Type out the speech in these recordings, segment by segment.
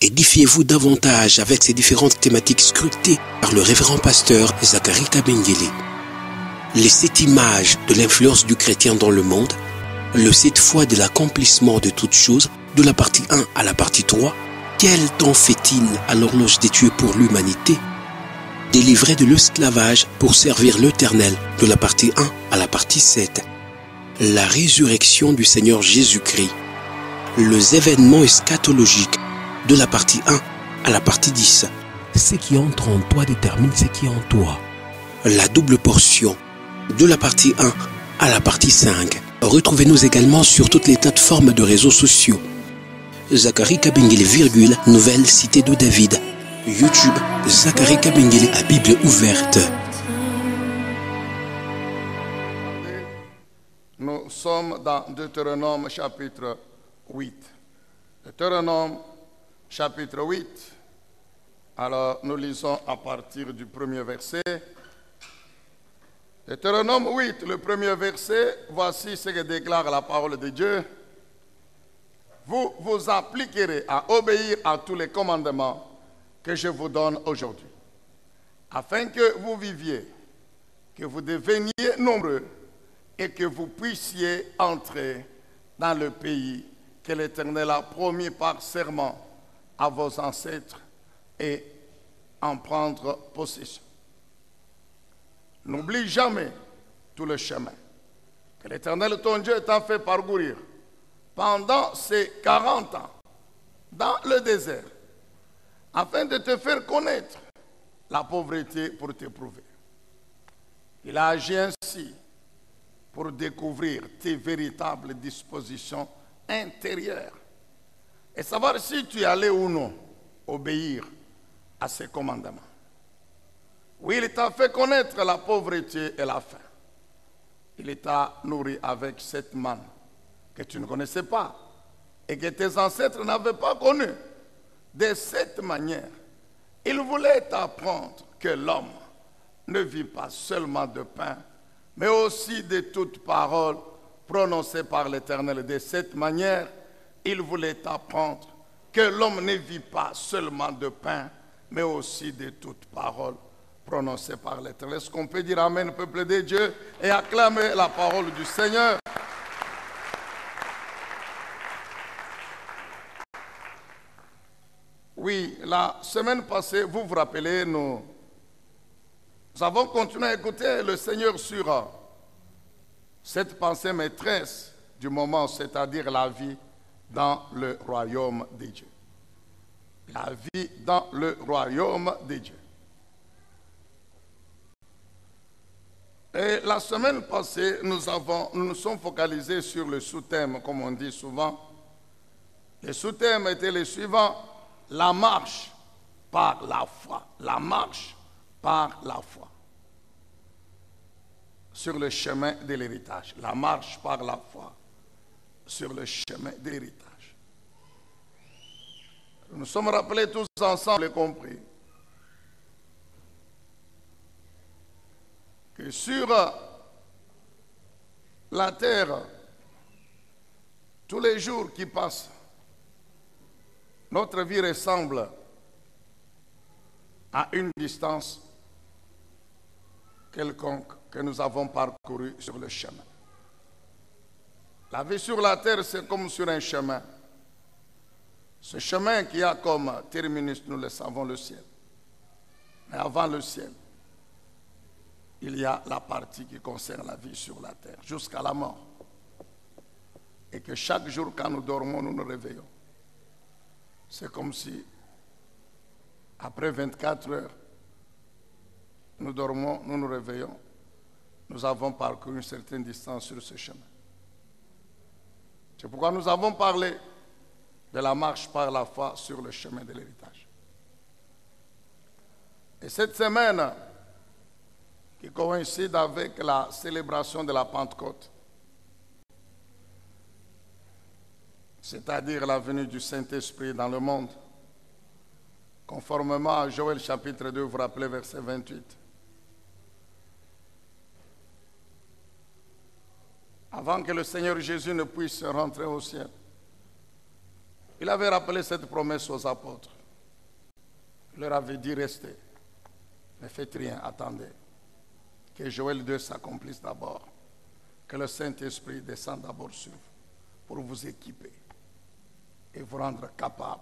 Édifiez-vous davantage avec ces différentes thématiques scrutées par le révérend pasteur Zacharie Kabengele. Les 7 images de l'influence du chrétien dans le monde, le 7 fois de l'accomplissement de toutes choses, de la partie 1 à la partie 3, quel temps fait-il à l'horloge des dieux pour l'humanité? Délivré de l'esclavage pour servir l'Éternel, de la partie 1 à la partie 7. La résurrection du Seigneur Jésus-Christ. Les événements eschatologiques, de la partie 1 à la partie 10. Ce qui entre en toi détermine ce qui est en toi. La double portion, de la partie 1 à la partie 5. Retrouvez-nous également sur toutes les plateformes de réseaux sociaux. Zacharie Kabengele, Nouvelle Cité de David. YouTube, Zacharie Kabengele à Bible ouverte. Nous sommes dans Deutéronome chapitre 8. Deutéronome chapitre 8. Alors nous lisons à partir du premier verset. Deutéronome 8, le premier verset, voici ce que déclare la parole de Dieu. Vous vous appliquerez à obéir à tous les commandements que je vous donne aujourd'hui, afin que vous viviez, que vous deveniez nombreux et que vous puissiez entrer dans le pays que l'Éternel a promis par serment à vos ancêtres et en prendre possession. N'oublie jamais tout le chemin que l'Éternel ton Dieu t'a fait parcourir pendant ces 40 ans dans le désert, afin de te faire connaître la pauvreté pour t'éprouver. Il a agi ainsi pour découvrir tes véritables dispositions intérieures et savoir si tu allais ou non obéir à ses commandements. Oui, il t'a fait connaître la pauvreté et la faim. Il t'a nourri avec cette manne que tu ne connaissais pas et que tes ancêtres n'avaient pas connue. De cette manière, il voulait t'apprendre que l'homme ne vit pas seulement de pain, mais aussi de toute parole prononcée par l'Éternel. De cette manière, il voulait t'apprendre que l'homme ne vit pas seulement de pain, mais aussi de toute parole prononcée par l'Éternel. Est-ce qu'on peut dire Amen, peuple de Dieu, et acclamer la parole du Seigneur? Oui, la semaine passée, vous vous rappelez, nous avons continué à écouter le Seigneur sur cette pensée maîtresse du moment, c'est-à-dire la vie dans le royaume de Dieu. La vie dans le royaume de Dieu. Et la semaine passée, nous nous sommes focalisés sur le sous-thème, comme on dit souvent. Le sous-thème était le suivant: la marche par la foi. La marche par la foi. Sur le chemin de l'héritage. La marche par la foi. Sur le chemin de l'héritage. Nous sommes rappelés tous ensemble et compris que sur la terre, tous les jours qui passent, notre vie ressemble à une distance quelconque que nous avons parcourue sur le chemin. La vie sur la terre, c'est comme sur un chemin. Ce chemin qui a comme terminus, nous le savons, le ciel. Mais avant le ciel, il y a la partie qui concerne la vie sur la terre, jusqu'à la mort. Et que chaque jour, quand nous dormons, nous nous réveillons. C'est comme si, après 24 heures, nous dormons, nous nous réveillons. Nous avons parcouru une certaine distance sur ce chemin. C'est pourquoi nous avons parlé de la marche par la foi sur le chemin de l'héritage. Et cette semaine, qui coïncide avec la célébration de la Pentecôte, c'est-à-dire la venue du Saint-Esprit dans le monde, conformément à Joël chapitre 2, vous vous rappelez verset 28. Avant que le Seigneur Jésus ne puisse rentrer au ciel, Il avait rappelé cette promesse aux apôtres. Il leur avait dit, restez, ne faites rien, attendez. Que Joël 2 s'accomplisse d'abord. Que le Saint-Esprit descende d'abord sur vous pour vous équiper et vous rendre capable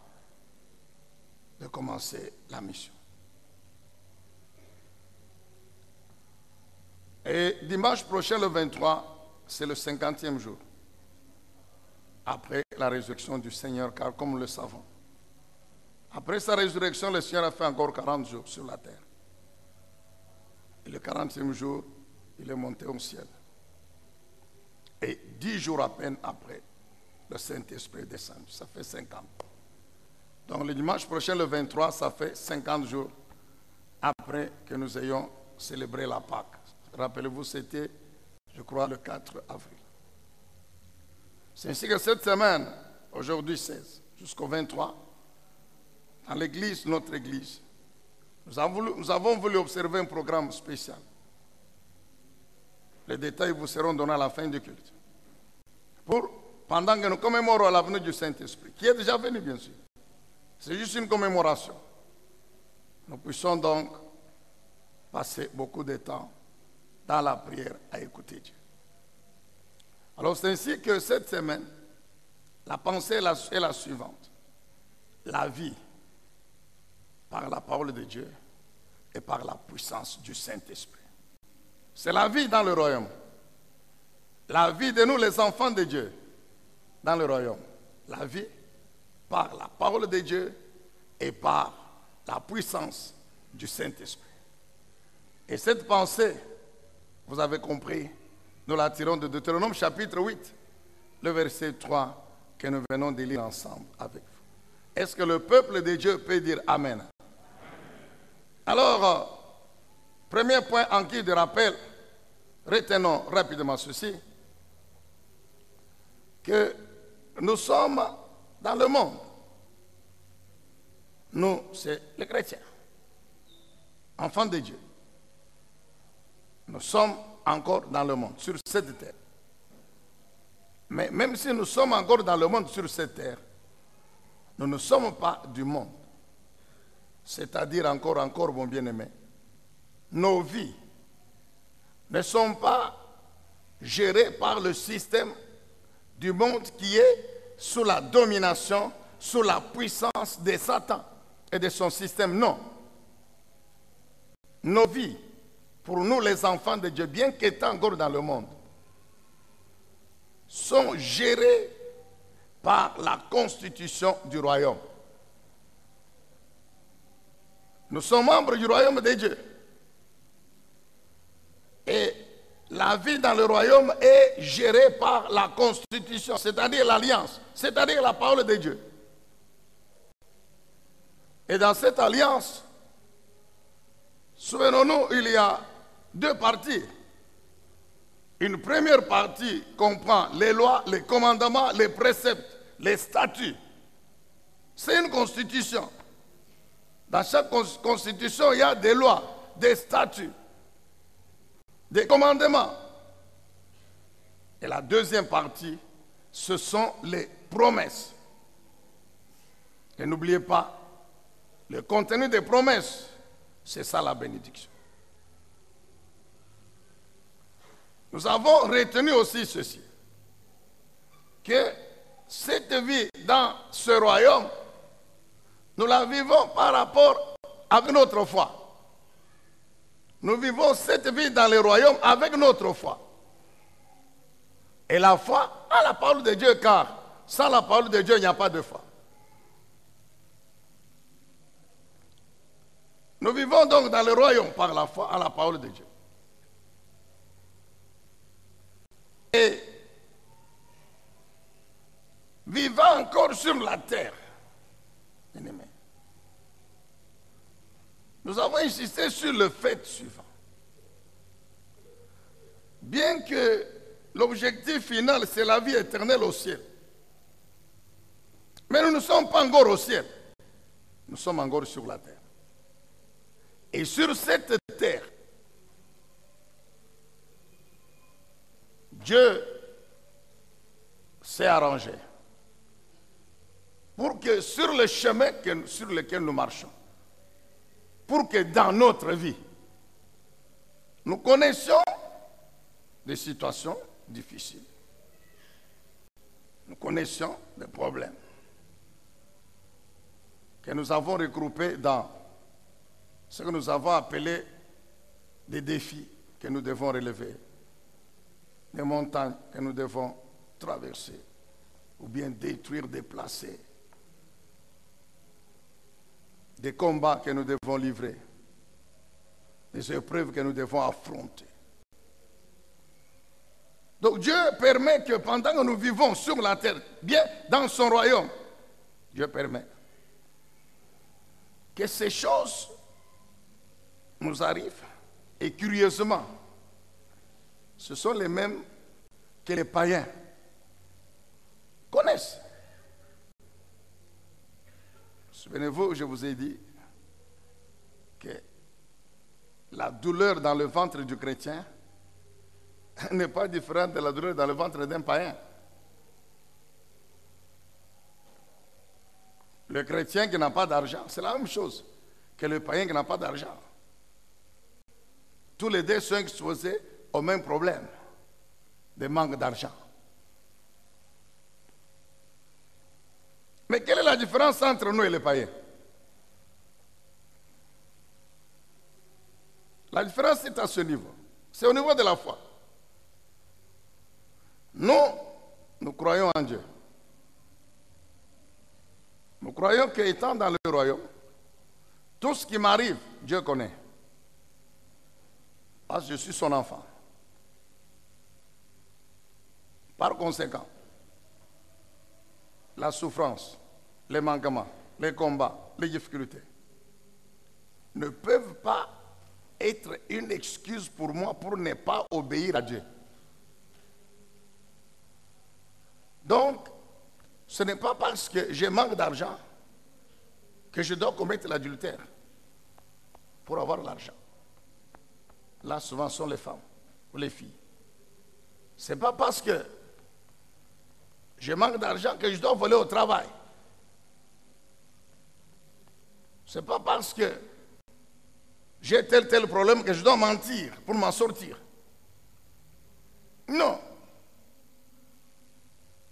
de commencer la mission. Et dimanche prochain, le 23, c'est le 50e jour après la résurrection du Seigneur, car comme nous le savons, après sa résurrection, le Seigneur a fait encore 40 jours sur la terre. Et le 40e jour, il est monté au ciel. Et 10 jours à peine après, le Saint-Esprit est descendu. Ça fait 50. Donc le dimanche prochain, le 23, ça fait 50 jours après que nous ayons célébré la Pâque. Rappelez-vous, c'était, je crois, le 4 avril. C'est ainsi que cette semaine, aujourd'hui 16, jusqu'au 23, dans l'église, notre église, nous avons voulu observer un programme spécial. Les détails vous seront donnés à la fin du culte. Pendant que nous commémorons la venue du Saint-Esprit, qui est déjà venu bien sûr. C'est juste une commémoration. Nous puissions donc passer beaucoup de temps dans la prière à écouter Dieu. Alors c'est ainsi que cette semaine, la pensée est la suivante. La vie par la parole de Dieu et par la puissance du Saint-Esprit. C'est la vie dans le royaume. La vie de nous, les enfants de Dieu, dans le royaume. La vie par la parole de Dieu et par la puissance du Saint-Esprit. Et cette pensée, vous avez compris, nous la tirons de Deutéronome chapitre 8, le verset 3 que nous venons de lire ensemble avec vous. Est-ce que le peuple de Dieu peut dire Amen? Alors, premier point en guise de rappel, retenons rapidement ceci, que nous sommes dans le monde. Nous, c'est les chrétiens, enfants de Dieu. Nous sommes encore dans le monde, sur cette terre. Mais même si nous sommes encore dans le monde, sur cette terre, nous ne sommes pas du monde. C'est-à-dire encore, mon bien-aimé, nos vies ne sont pas gérées par le système du monde qui est sous la domination, sous la puissance de Satan et de son système. Non. Nos vies, pour nous les enfants de Dieu, bien qu'étant encore dans le monde, sont gérées par la constitution du royaume. Nous sommes membres du royaume de Dieu. Et la vie dans le royaume est gérée par la constitution, c'est-à-dire l'alliance, c'est-à-dire la parole de Dieu. Et dans cette alliance, souvenons-nous, il y a deux parties. Une première partie comprend les lois, les commandements, les préceptes, les statuts. C'est une constitution. Dans chaque constitution, il y a des lois, des statuts, des commandements. Et la deuxième partie, ce sont les promesses. Et n'oubliez pas, le contenu des promesses, c'est ça la bénédiction. Nous avons retenu aussi ceci, que cette vie dans ce royaume, nous la vivons par rapport avec notre foi. Nous vivons cette vie dans le royaume avec notre foi. Et la foi à la parole de Dieu, car sans la parole de Dieu, il n'y a pas de foi. Nous vivons donc dans le royaume par la foi à la parole de Dieu. Et vivant encore sur la terre, bien-aimés, nous avons insisté sur le fait suivant. Bien que l'objectif final, c'est la vie éternelle au ciel, mais nous ne sommes pas encore au ciel. Nous sommes encore sur la terre. Et sur cette terre, Dieu s'est arrangé pour que sur le chemin sur lequel nous marchons, pour que dans notre vie, nous connaissions des situations difficiles. Nous connaissions des problèmes que nous avons regroupés dans ce que nous avons appelé des défis que nous devons relever, des montagnes que nous devons traverser, ou bien détruire, déplacer, des combats que nous devons livrer, des épreuves que nous devons affronter. Donc Dieu permet que pendant que nous vivons sur la terre, bien dans son royaume, Dieu permet que ces choses nous arrivent. Et curieusement, ce sont les mêmes que les païens connaissent. Souvenez-vous, je vous ai dit que la douleur dans le ventre du chrétien n'est pas différente de la douleur dans le ventre d'un païen. Le chrétien qui n'a pas d'argent, c'est la même chose que le païen qui n'a pas d'argent. Tous les deux sont exposés au même problème de manque d'argent. Mais quelle est la différence entre nous et les païens? La différence est à ce niveau. C'est au niveau de la foi. Nous croyons en Dieu. Nous croyons qu'étant dans le royaume, tout ce qui m'arrive, Dieu connaît. Parce que je suis son enfant. Par conséquent, la souffrance, les manquements, les combats, les difficultés ne peuvent pas être une excuse pour moi pour ne pas obéir à Dieu. Donc, ce n'est pas parce que je manque d'argent que je dois commettre l'adultère pour avoir l'argent. Là, souvent, sont les femmes ou les filles. Ce n'est pas parce que je manque d'argent que je dois voler au travail. Ce n'est pas parce que j'ai tel problème que je dois mentir pour m'en sortir. Non.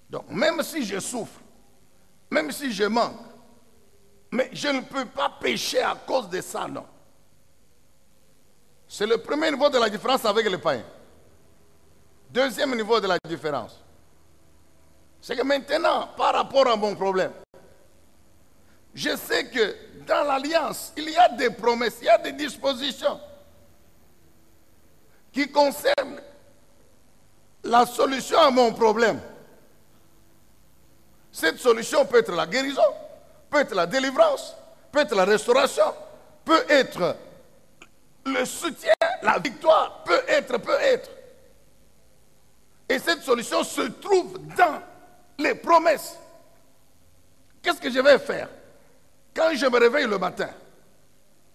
Donc, même si je souffre, même si je manque, mais je ne peux pas pécher à cause de ça, non. C'est le premier niveau de la différence avec les païens. Deuxième niveau de la différence, c'est que maintenant, par rapport à mon problème, je sais que dans l'alliance, il y a des promesses, il y a des dispositions qui concernent la solution à mon problème. Cette solution peut être la guérison, peut être la délivrance, peut être la restauration, peut être le soutien, la victoire, peut être. Et cette solution se trouve dans les promesses. Qu'est-ce que je vais faire? Quand je me réveille le matin,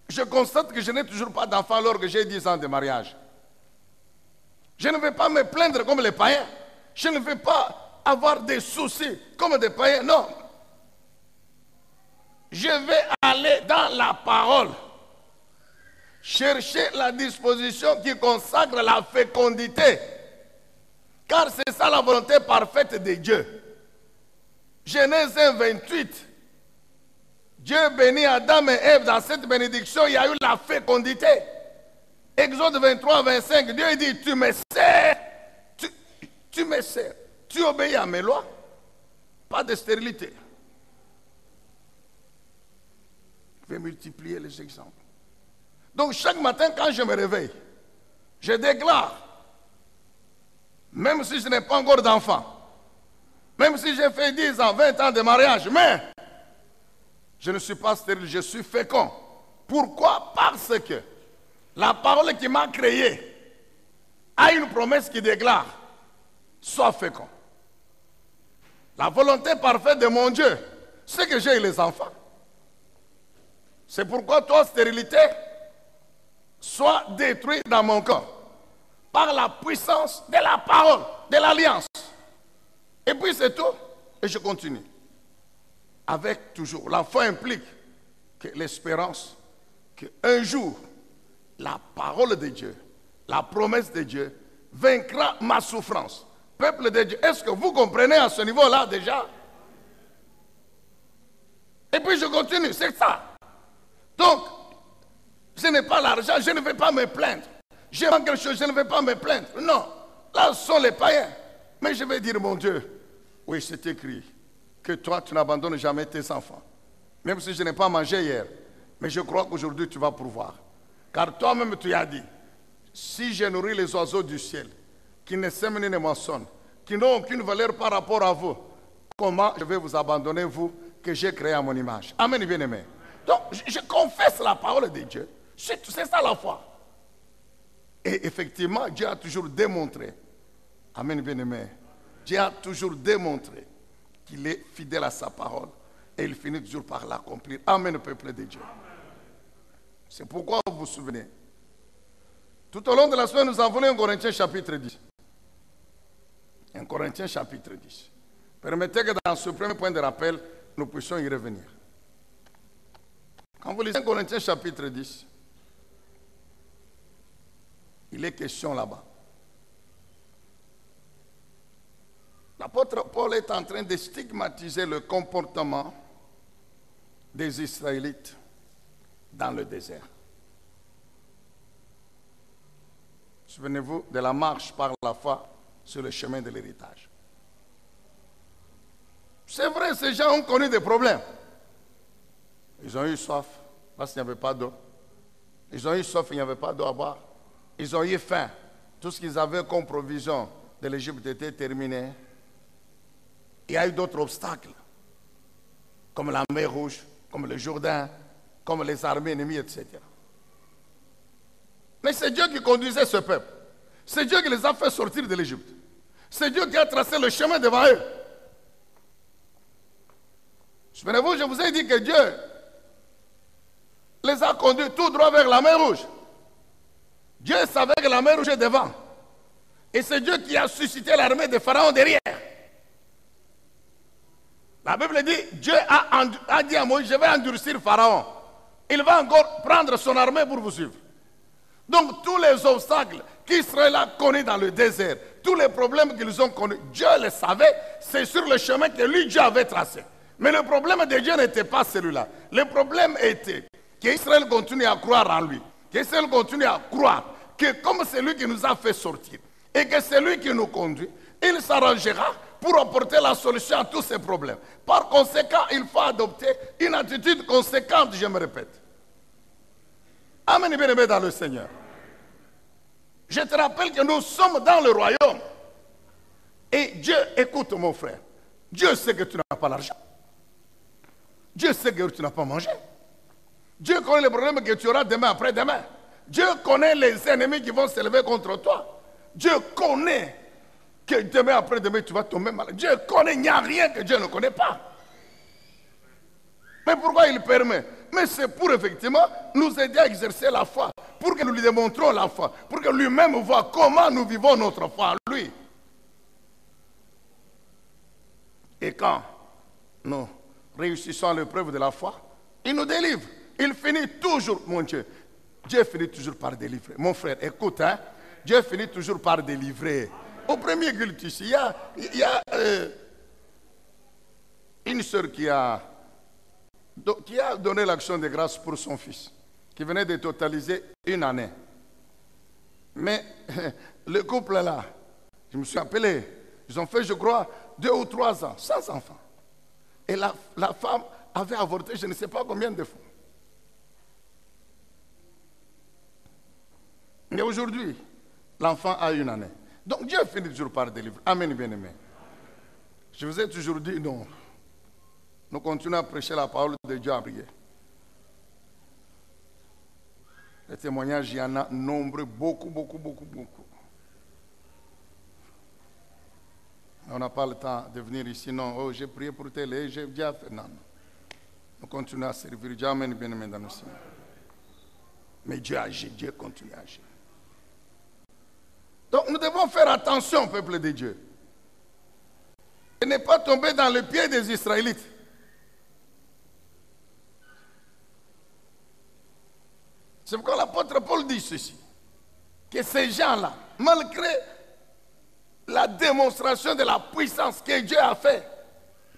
je constate que je n'ai toujours pas d'enfant alors que j'ai 10 ans de mariage. Je ne vais pas me plaindre comme les païens. Je ne vais pas avoir des soucis comme des païens. Non. Je vais aller dans la parole. Chercher la disposition qui consacre la fécondité. Car c'est ça la volonté parfaite de Dieu. Genèse 1:28. Dieu bénit Adam et Ève. Dans cette bénédiction, il y a eu la fécondité. Exode 23:25, Dieu dit, tu me sers, tu me sers, tu obéis à mes lois, pas de stérilité. Je vais multiplier les exemples. Donc chaque matin quand je me réveille, je déclare, même si je n'ai pas encore d'enfant, même si j'ai fait 10 ans, 20 ans de mariage, mais je ne suis pas stérile, je suis fécond. Pourquoi? Parce que la parole qui m'a créé a une promesse qui déclare, sois fécond. La volonté parfaite de mon Dieu, c'est que j'ai les enfants. C'est pourquoi toi, stérilité, sois détruite dans mon corps par la puissance de la parole, de l'alliance. Et puis c'est tout, et je continue. avec toujours. La foi implique que l'espérance qu'un jour, la parole de Dieu, la promesse de Dieu, vaincra ma souffrance. Peuple de Dieu, est-ce que vous comprenez à ce niveau-là déjà? Et puis je continue, c'est ça. Donc, je n'ai pas l'argent, je ne vais pas me plaindre. J'ai quelque chose, je ne vais pas me plaindre. Non, là ce sont les païens. Mais je vais dire, mon Dieu, oui, c'est écrit que toi, tu n'abandonnes jamais tes enfants. Même si je n'ai pas mangé hier, mais je crois qu'aujourd'hui, tu vas pourvoir. Car toi-même, tu as dit, si je nourris les oiseaux du ciel, qui ne sèment ni ne moissonnent, qui n'ont aucune valeur par rapport à vous, comment je vais vous abandonner, vous, que j'ai créé à mon image? Amen, bien-aimé. Donc, je confesse la parole de Dieu. C'est ça la foi. Et effectivement, Dieu a toujours démontré, amen, bien-aimé, Dieu a toujours démontré qu'il est fidèle à sa parole et il finit toujours par l'accomplir. Amen, peuple de Dieu. C'est pourquoi vous vous souvenez. Tout au long de la semaine, nous avons lu 1 Corinthiens chapitre 10. 1 Corinthiens chapitre 10. Permettez que dans ce premier point de rappel, nous puissions y revenir. Quand vous lisez 1 Corinthiens chapitre 10, il est question là-bas. L'apôtre Paul est en train de stigmatiser le comportement des Israélites dans le désert. Souvenez-vous de la marche par la foi sur le chemin de l'héritage. C'est vrai, ces gens ont connu des problèmes. Ils ont eu soif parce qu'il n'y avait pas d'eau. Ils ont eu soif, il n'y avait pas d'eau à boire. Ils ont eu faim. Tout ce qu'ils avaient comme provision de l'Égypte était terminé. Il y a eu d'autres obstacles, comme la mer Rouge, comme le Jourdain, comme les armées ennemies, etc. Mais c'est Dieu qui conduisait ce peuple. C'est Dieu qui les a fait sortir de l'Égypte. C'est Dieu qui a tracé le chemin devant eux. Souvenez-vous, je vous ai dit que Dieu les a conduits tout droit vers la mer Rouge. Dieu savait que la mer Rouge est devant. Et c'est Dieu qui a suscité l'armée de Pharaon derrière. La Bible dit, Dieu a dit à Moïse, je vais endurcir Pharaon. Il va encore prendre son armée pour vous suivre. Donc tous les obstacles qu'Israël a connus dans le désert, tous les problèmes qu'ils ont connus, Dieu les savait, c'est sur le chemin que lui, Dieu avait tracé. Mais le problème de Dieu n'était pas celui-là. Le problème était qu'Israël continue à croire en lui. Qu'Israël continue à croire que comme c'est lui qui nous a fait sortir et que c'est lui qui nous conduit, il s'arrangera pour apporter la solution à tous ces problèmes. Par conséquent, il faut adopter une attitude conséquente, je me répète. Amen, bien-aimé dans le Seigneur. Je te rappelle que nous sommes dans le royaume. Et Dieu, écoute mon frère, Dieu sait que tu n'as pas l'argent. Dieu sait que tu n'as pas mangé. Dieu connaît les problèmes que tu auras demain après-demain. Dieu connaît les ennemis qui vont s'élever contre toi. Dieu connaît que demain après-demain tu vas tomber malade. Dieu connaît, il n'y a rien que Dieu ne connaît pas. Mais pourquoi il permet? Mais c'est pour effectivement nous aider à exercer la foi. Pour que nous lui démontrons la foi. Pour que lui-même voit comment nous vivons notre foi en lui. Et quand nous réussissons à l'épreuve de la foi, il nous délivre. Il finit toujours, mon Dieu. Dieu finit toujours par délivrer. Mon frère, écoute, hein. Dieu finit toujours par délivrer. Au premier culte ici, il y a une sœur qui a donné l'action de grâce pour son fils, qui venait de totaliser 1 année. Mais le couple là, je me suis appelé, ils ont fait, je crois, 2 ou 3 ans, sans enfant. Et la femme avait avorté, je ne sais pas combien de fois. Mais aujourd'hui, l'enfant a 1 année. Donc Dieu finit toujours par délivrer. Amen, bien-aimé. Je vous ai toujours dit non. Nous continuons à prêcher la parole de Dieu à prier. Les témoignages, il y en a nombreux, beaucoup. On n'a pas le temps de venir ici, non. Oh, j'ai prié pour télé, j'ai déjà fait. Non. Nous continuons à servir Dieu. Amen, bien-aimé dans le Seigneur. Mais Dieu agit, Dieu continue à agir. Donc nous devons faire attention, peuple de Dieu. Et ne pas tomber dans le pied des Israélites. C'est pourquoi l'apôtre Paul dit ceci, que ces gens-là, malgré la démonstration de la puissance que Dieu a fait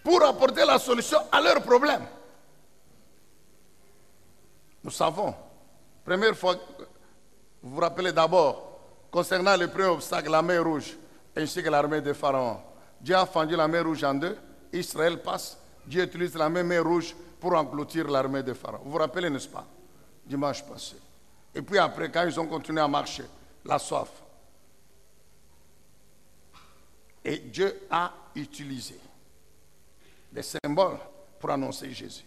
pour apporter la solution à leurs problèmes, nous savons, première fois, vous vous rappelez d'abord, concernant le premier obstacle, la mer Rouge, ainsi que l'armée de Pharaon. Dieu a fendu la mer Rouge en deux, Israël passe, Dieu utilise la même mer Rouge pour engloutir l'armée de Pharaon. Vous vous rappelez, n'est-ce pas? Dimanche passé. Et puis après, quand ils ont continué à marcher, la soif. Et Dieu a utilisé des symboles pour annoncer Jésus.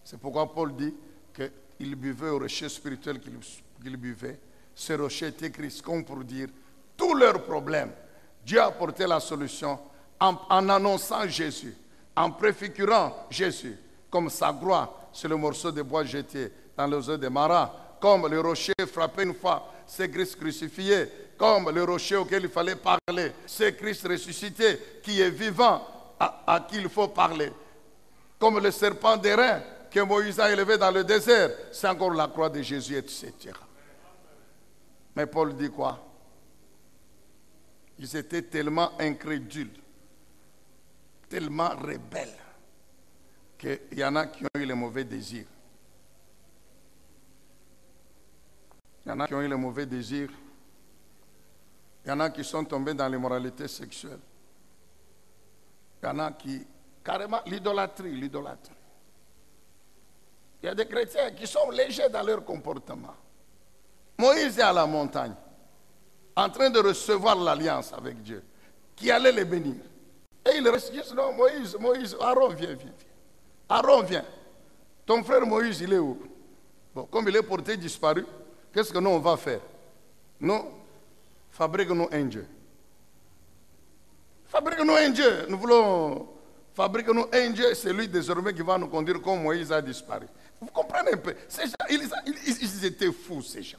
C'est pourquoi Paul dit qu'il buvait au rocher spirituel qu'il buvait. Ce rocher était Christ, comme pour dire tous leurs problèmes. Dieu a apporté la solution en annonçant Jésus, en préfigurant Jésus, comme sa gloire sur le morceau de bois jeté dans les eaux de Mara, comme le rocher frappé une fois, c'est Christ crucifié, comme le rocher auquel il fallait parler, c'est Christ ressuscité, qui est vivant, à qui il faut parler. Comme le serpent d'airain que Moïse a élevé dans le désert, c'est encore la croix de Jésus, etc. Mais Paul dit quoi? Ils étaient tellement incrédules, tellement rebelles, qu'il y en a qui ont eu les mauvais désirs. Il y en a qui ont eu les mauvais désirs. Il y en a qui sont tombés dans l'immoralité sexuelle. Il y en a qui, carrément, l'idolâtrie. Il y a des chrétiens qui sont légers dans leur comportement. Moïse est à la montagne, en train de recevoir l'alliance avec Dieu, qui allait les bénir. Et il reste juste, non, Moïse, Aaron, viens. Aaron, viens. Ton frère Moïse, il est où? Bon, comme il est porté disparu, qu'est-ce que nous on va faire? Nous, fabriquons-nous un Dieu. Fabriquons-nous un Dieu. Nous voulons fabriquer-nous un Dieu, c'est lui désormais qui va nous conduire comme Moïse a disparu. Vous comprenez un peu? Ces gens, ils étaient fous, ces gens.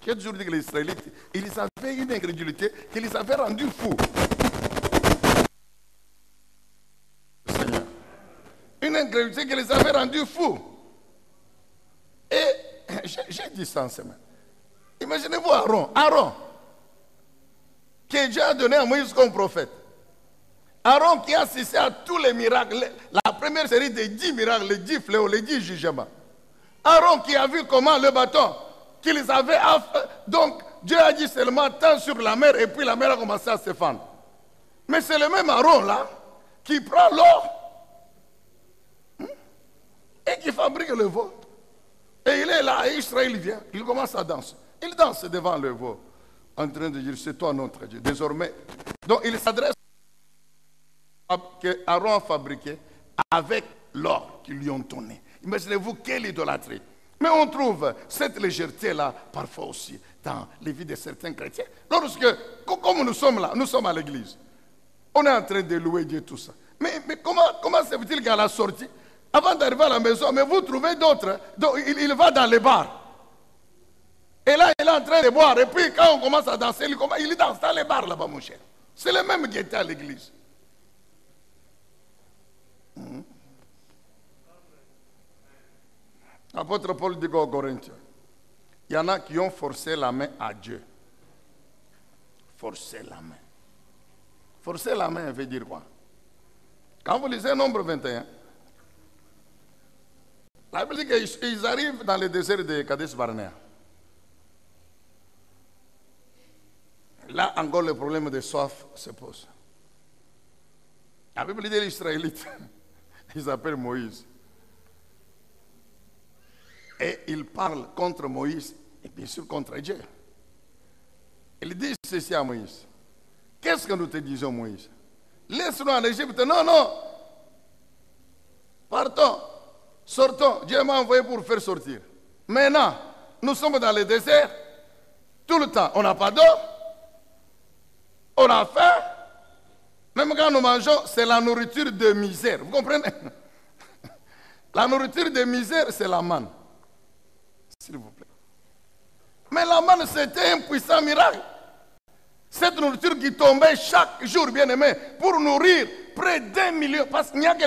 J'ai toujours dit que les Israélites, ils avaient une incrédulité qui les avait rendus fous. Seigneur. Une incrédulité qui les avait rendus fous. Et j'ai dit ça en semaine. Imaginez-vous Aaron, que Dieu a donné à Moïse comme prophète. Aaron qui a assisté à tous les miracles, la première série des 10 miracles, les 10 fléaux, les 10 jugements. Aaron qui a vu comment le bâton qu'ils avaient... Donc Dieu a dit seulement tant sur la mer et puis la mer a commencé à se fendre. Mais c'est le même Aaron là qui prend l'or et qui fabrique le veau. Et il est là et Israël vient, il commence à danser. Il danse devant le veau en train de dire c'est toi notre Dieu. Désormais, donc il s'adresse que Aaron a fabriqué avec l'or qu'ils lui ont donné. Imaginez-vous quelle idolâtrie. Mais on trouve cette légèreté-là parfois aussi dans les vies de certains chrétiens. Lorsque, comme nous sommes là, nous sommes à l'église, on est en train de louer Dieu, tout ça. Mais comment se fait-il qu'à la sortie, avant d'arriver à la maison, mais vous trouvez d'autres, il va dans les bars. Et là, il est en train de boire. Et puis, quand on commence à danser, il danse dans les bars là-bas, mon cher. C'est le même qui était à l'église. L'apôtre Paul dit aux Corinthiens, il y en a qui ont forcé la main à Dieu. Forcer la main. Forcer la main veut dire quoi? Quand vous lisez Nombre 21, la Bible dit qu'ils arrivent dans le désert de Kadesh Barnea. Là encore le problème de soif se pose. La Bible dit les Israélites, ils appellent Moïse. Et ils parlent contre Moïse et bien sûr contre Dieu. Ils disent ceci à Moïse. Qu'est-ce que nous te disons, Moïse? Laisse-nous en Égypte. Non. Partons. Sortons. Dieu m'a envoyé pour faire sortir. Maintenant, nous sommes dans le désert. Tout le temps, on n'a pas d'eau. On a faim. Même quand nous mangeons, c'est la nourriture de misère. Vous comprenez? La nourriture de misère, c'est la manne. S'il vous plaît. Mais la manne, c'était un puissant miracle. Cette nourriture qui tombait chaque jour, bien aimé, pour nourrir près d'1 million. Parce qu'il n'y a que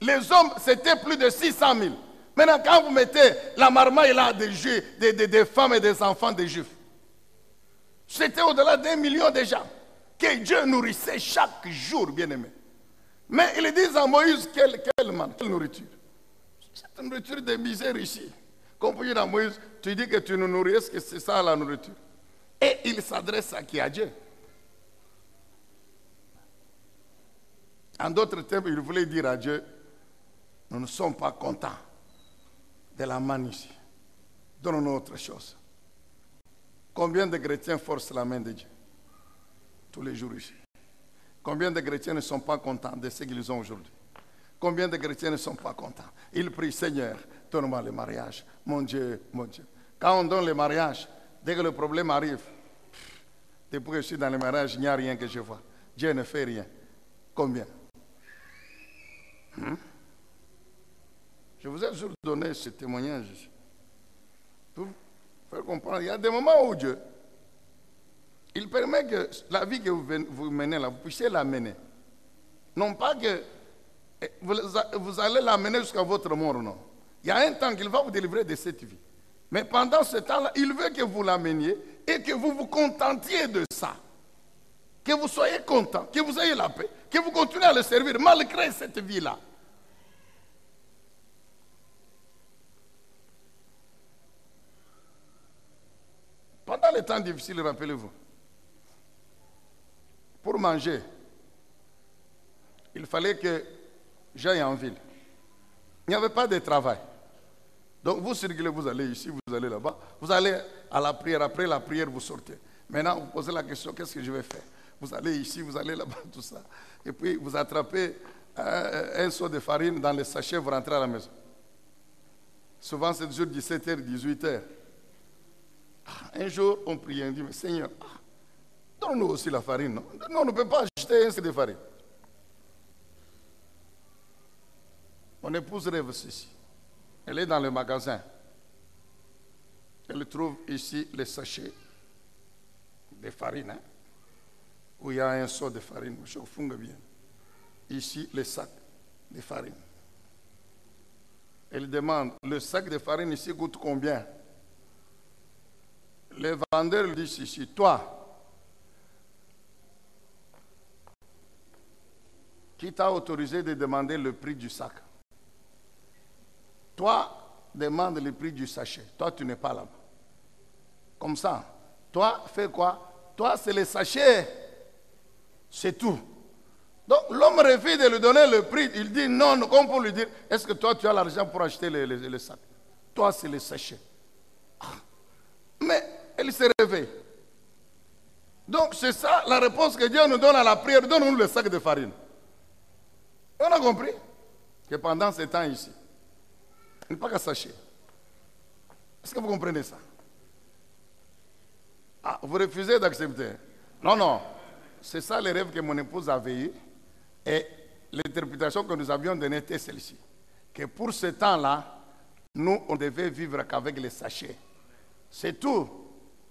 les hommes, c'était plus de 600 000. Maintenant, quand vous mettez la marmaille là des femmes et des enfants des Juifs, c'était au-delà d'1 million de gens que Dieu nourrissait chaque jour, bien-aimé. Mais ils disent à Moïse, quelle nourriture? C'est une nourriture de misère ici. Comme pour dire à Moïse, tu dis que tu nous nourris, est-ce que c'est ça la nourriture? Et il s'adresse à qui? À Dieu. En d'autres termes, il voulait dire à Dieu, nous ne sommes pas contents de la manne ici. Donne-nous autre chose. Combien de chrétiens forcent la main de Dieu? Tous les jours ici. Combien de chrétiens ne sont pas contents de ce qu'ils ont aujourd'hui? Combien de chrétiens ne sont pas contents? Ils prient, Seigneur, donne-moi le mariage. Mon Dieu, mon Dieu. Quand on donne le mariage, dès que le problème arrive, depuis que je suis dans le mariage, il n'y a rien que je vois. Dieu ne fait rien. Combien? Je vous ai toujours donné ce témoignage. Pour faire comprendre, il y a des moments où Dieu, il permet que la vie que vous menez là, vous puissiez la mener. Non pas que vous allez la mener jusqu'à votre mort, non. Il y a un temps qu'il va vous délivrer de cette vie. Mais pendant ce temps-là, il veut que vous la meniez et que vous vous contentiez de ça. Que vous soyez content, que vous ayez la paix, que vous continuez à le servir malgré cette vie-là. Pendant les temps difficiles, rappelez-vous, pour manger, il fallait que j'aille en ville. Il n'y avait pas de travail. Donc vous circulez, vous allez ici, vous allez là-bas, vous allez à la prière, après la prière, vous sortez. Maintenant, vous posez la question, qu'est-ce que je vais faire? Vous allez ici, vous allez là-bas, tout ça. Et puis, vous attrapez un seau de farine dans le sachet, vous rentrez à la maison. Souvent, c'est toujours 17h, 18h. Un jour, on prie, on dit, mais Seigneur, donne-nous aussi la farine. Non, non, on ne peut pas acheter un seau de farine. Mon épouse rêve ceci. Elle est dans le magasin. Elle trouve ici les sachets de farine, hein, où il y a un seau de farine. Je funge bien. Ici, les sacs de farine. Elle demande, le sac de farine ici coûte combien? Le vendeur lui dit ici, toi, qui t'a autorisé de demander le prix du sac? Toi, demande le prix du sachet. Toi, tu n'es pas là-bas. Comme ça. Toi, fais quoi? Toi, c'est le sachet. C'est tout. Donc, l'homme refuse de lui donner le prix. Il dit non, comme pour lui dire, est-ce que toi, tu as l'argent pour acheter le sac? Toi, c'est le sachet. Mais elle se réveille. Donc, c'est ça la réponse que Dieu nous donne à la prière. Donne-nous le sac de farine. On a compris que pendant ce temps ici, il n'y a pas qu'à sachet. Est-ce que vous comprenez ça? Ah, vous refusez d'accepter? Non, non. C'est ça le rêve que mon épouse avait eu. Et l'interprétation que nous avions donnée était celle-ci. Que pour ce temps-là, nous, on devait vivre qu'avec les sachets. C'est tout.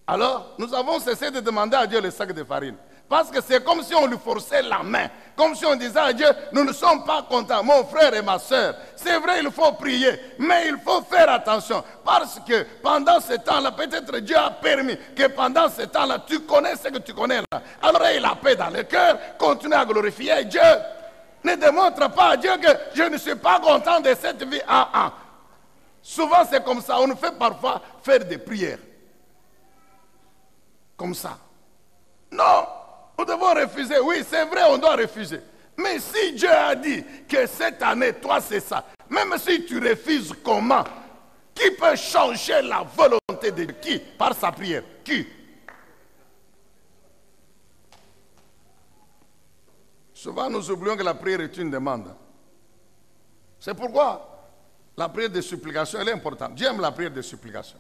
Alors, nous avons cessé de demander à Dieu le sac de farine. Parce que c'est comme si on lui forçait la main. Comme si on disait à Dieu, nous ne sommes pas contents, mon frère et ma soeur. C'est vrai, il faut prier, mais il faut faire attention. Parce que pendant ce temps-là, peut-être Dieu a permis que pendant ce temps-là, tu connais ce que tu connais là. Alors, il a paix dans le cœur, continue à glorifier Dieu. Ne démontre pas à Dieu que je ne suis pas content de cette vie. Souvent, c'est comme ça. On nous fait parfois faire des prières. Comme ça. Non, nous devons refuser. Oui, c'est vrai, on doit refuser. Mais si Dieu a dit que cette année, toi, c'est ça. Même si tu refuses, comment? Qui peut changer la volonté de Dieu? Qui? Par sa prière. Qui? Souvent, nous oublions que la prière est une demande. C'est pourquoi la prière de supplication, elle est importante. Dieu aime la prière de supplication.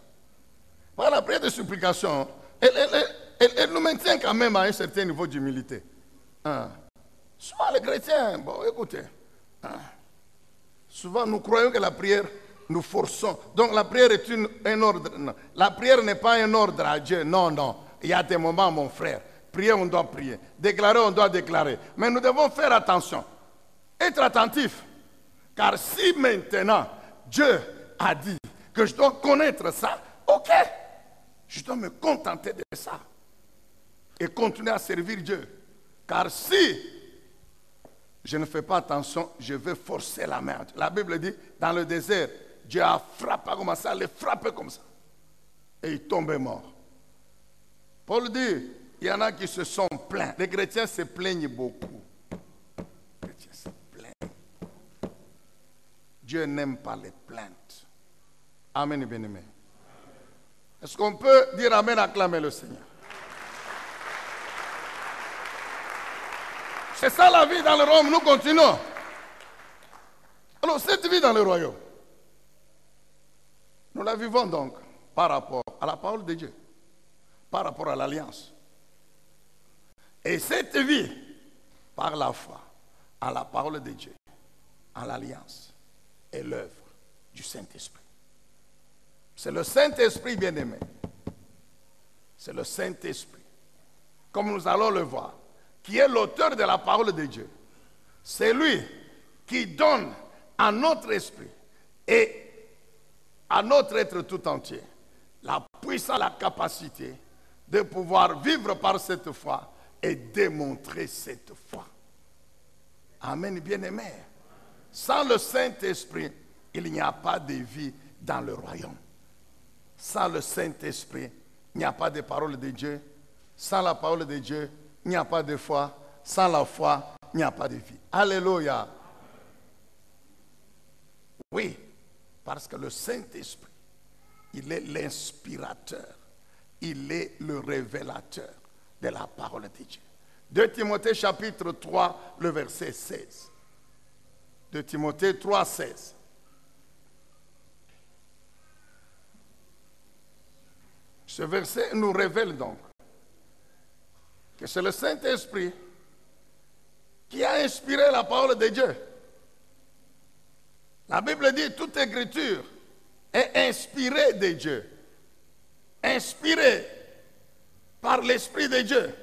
Par la prière de supplication, elle nous maintient quand même à un certain niveau d'humilité. Souvent, les chrétiens, bon, écoutez, souvent nous croyons que la prière, nous forçons. Donc la prière est un ordre. Non. La prière n'est pas un ordre à Dieu. Non, non. Il y a des moments, mon frère. Prier, on doit prier. Déclarer, on doit déclarer. Mais nous devons faire attention. Être attentif. Car si maintenant, Dieu a dit que je dois connaître ça, ok, je dois me contenter de ça et continuer à servir Dieu. Car si je ne fais pas attention, je vais forcer la main. La Bible dit, dans le désert, Dieu a frappé comme ça, les frappé comme ça. Et il tombait mort. Paul dit, il y en a qui se sont plaints. Les chrétiens se plaignent beaucoup. Les chrétiens se plaignent. Dieu n'aime pas les plaintes. Amen et bien-aimé. Est-ce qu'on peut dire amen, acclamer le Seigneur? C'est ça la vie dans le royaume, nous continuons. Alors cette vie dans le royaume, nous la vivons donc par rapport à la parole de Dieu, par rapport à l'alliance. Et cette vie, par la foi, à la parole de Dieu, à l'alliance et l'œuvre du Saint-Esprit. C'est le Saint-Esprit bien-aimé. C'est le Saint-Esprit, comme nous allons le voir, qui est l'auteur de la parole de Dieu. C'est lui qui donne à notre esprit et à notre être tout entier la puissance, la capacité de pouvoir vivre par cette foi et démontrer cette foi. Amen, bien-aimé. Sans le Saint-Esprit, il n'y a pas de vie dans le royaume. Sans le Saint-Esprit, il n'y a pas de parole de Dieu. Sans la parole de Dieu, il n'y a pas de foi. Sans la foi, il n'y a pas de vie. Alléluia. Oui, parce que le Saint-Esprit, il est l'inspirateur. Il est le révélateur de la parole de Dieu. 2 Timothée chapitre 3, le verset 16. 2 Timothée 3, 16. Ce verset nous révèle donc que c'est le Saint-Esprit qui a inspiré la parole de Dieu. La Bible dit toute écriture est inspirée de Dieu. Inspirée par l'Esprit de Dieu.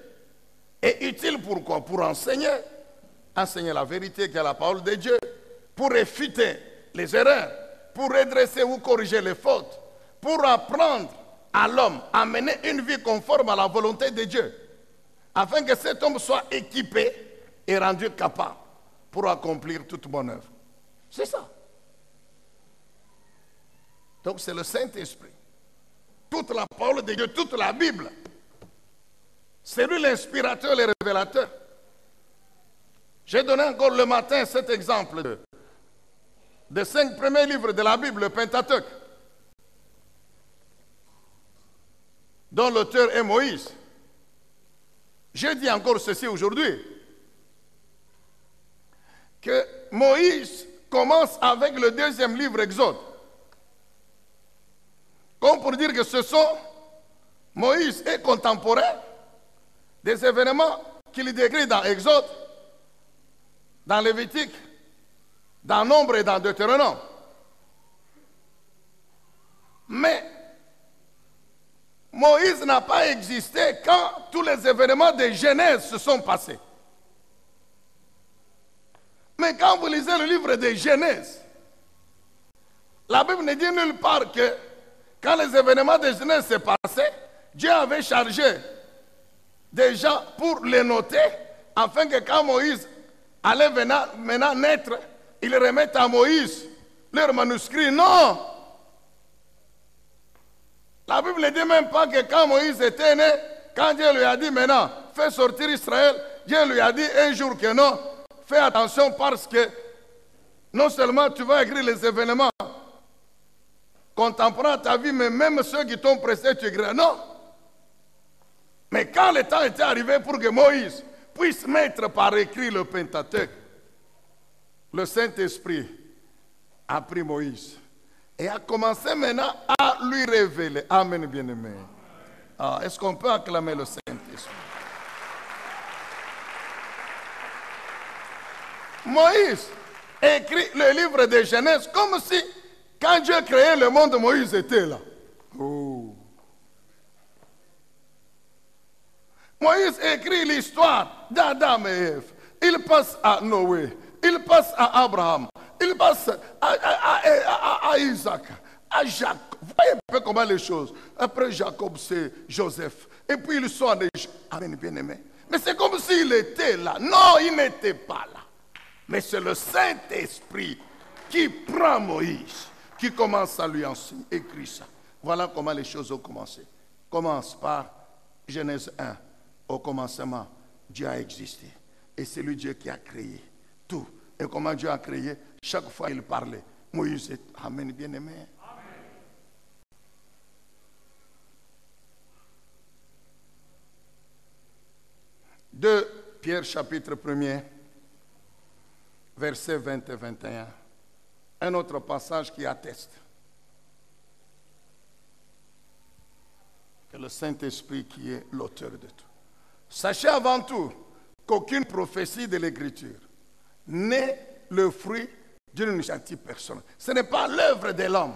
Et utile pour quoi? Pour enseigner. Enseigner la vérité qui est la parole de Dieu. Pour réfuter les erreurs. Pour redresser ou corriger les fautes. Pour apprendre à l'homme à mener une vie conforme à la volonté de Dieu. Afin que cet homme soit équipé et rendu capable pour accomplir toute bonne œuvre. C'est ça. Donc c'est le Saint-Esprit. Toute la parole de Dieu, toute la Bible. C'est lui l'inspirateur, le révélateur. J'ai donné encore le matin cet exemple des 5 premiers livres de la Bible, le Pentateuque, dont l'auteur est Moïse. Je dis encore ceci aujourd'hui, que Moïse commence avec le 2e livre Exode. Comme pour dire que ce sont, Moïse est contemporain des événements qu'il décrit dans Exode, dans Lévitique, dans Nombre et dans Deutéronome. Mais Moïse n'a pas existé quand tous les événements de Genèse se sont passés. Mais quand vous lisez le livre de Genèse, la Bible ne dit nulle part que quand les événements de Genèse se passaient, Dieu avait chargé des gens pour les noter, afin que quand Moïse allait maintenant naître, ils remettent à Moïse leur manuscrit. Non! La Bible ne dit même pas que quand Moïse était né, quand Dieu lui a dit maintenant, fais sortir Israël, Dieu lui a dit un jour que non, fais attention parce que non seulement tu vas écrire les événements contemporains à ta vie, mais même ceux qui t'ont pressé, tu écriras. Non. Mais quand le temps était arrivé pour que Moïse puisse mettre par écrit le Pentateuque, le Saint-Esprit a pris Moïse et a commencé maintenant à lui révéler. Amen, bien-aimé. Ah, est-ce qu'on peut acclamer le Saint-Esprit? Moïse écrit le livre de Genèse comme si, quand Dieu créait le monde, Moïse était là. Oh. Moïse écrit l'histoire d'Adam et Ève. Il passe à Noé. Il passe à Abraham. Il passe à Isaac, à Jacob. Vous voyez un peu comment les choses. Après Jacob, c'est Joseph. Et puis ils sont en Égypte. Amen, bien-aimé. Mais c'est comme s'il était là. Non, il n'était pas là. Mais c'est le Saint-Esprit qui prend Moïse, qui commence à lui enseigner, écrit ça. Voilà comment les choses ont commencé. Commence par Genèse 1. Au commencement, Dieu a existé. Et c'est lui Dieu qui a créé tout. Et comment Dieu a créé, chaque fois il parlait. Moïse est, amen, bien-aimé. 2 Pierre chapitre 1er, versets 20 et 21. Un autre passage qui atteste que le Saint-Esprit qui est l'auteur de tout. Sachez avant tout qu'aucune prophétie de l'Écriture n'est le fruit d'une initiative personnelle. Ce n'est pas l'œuvre de l'homme.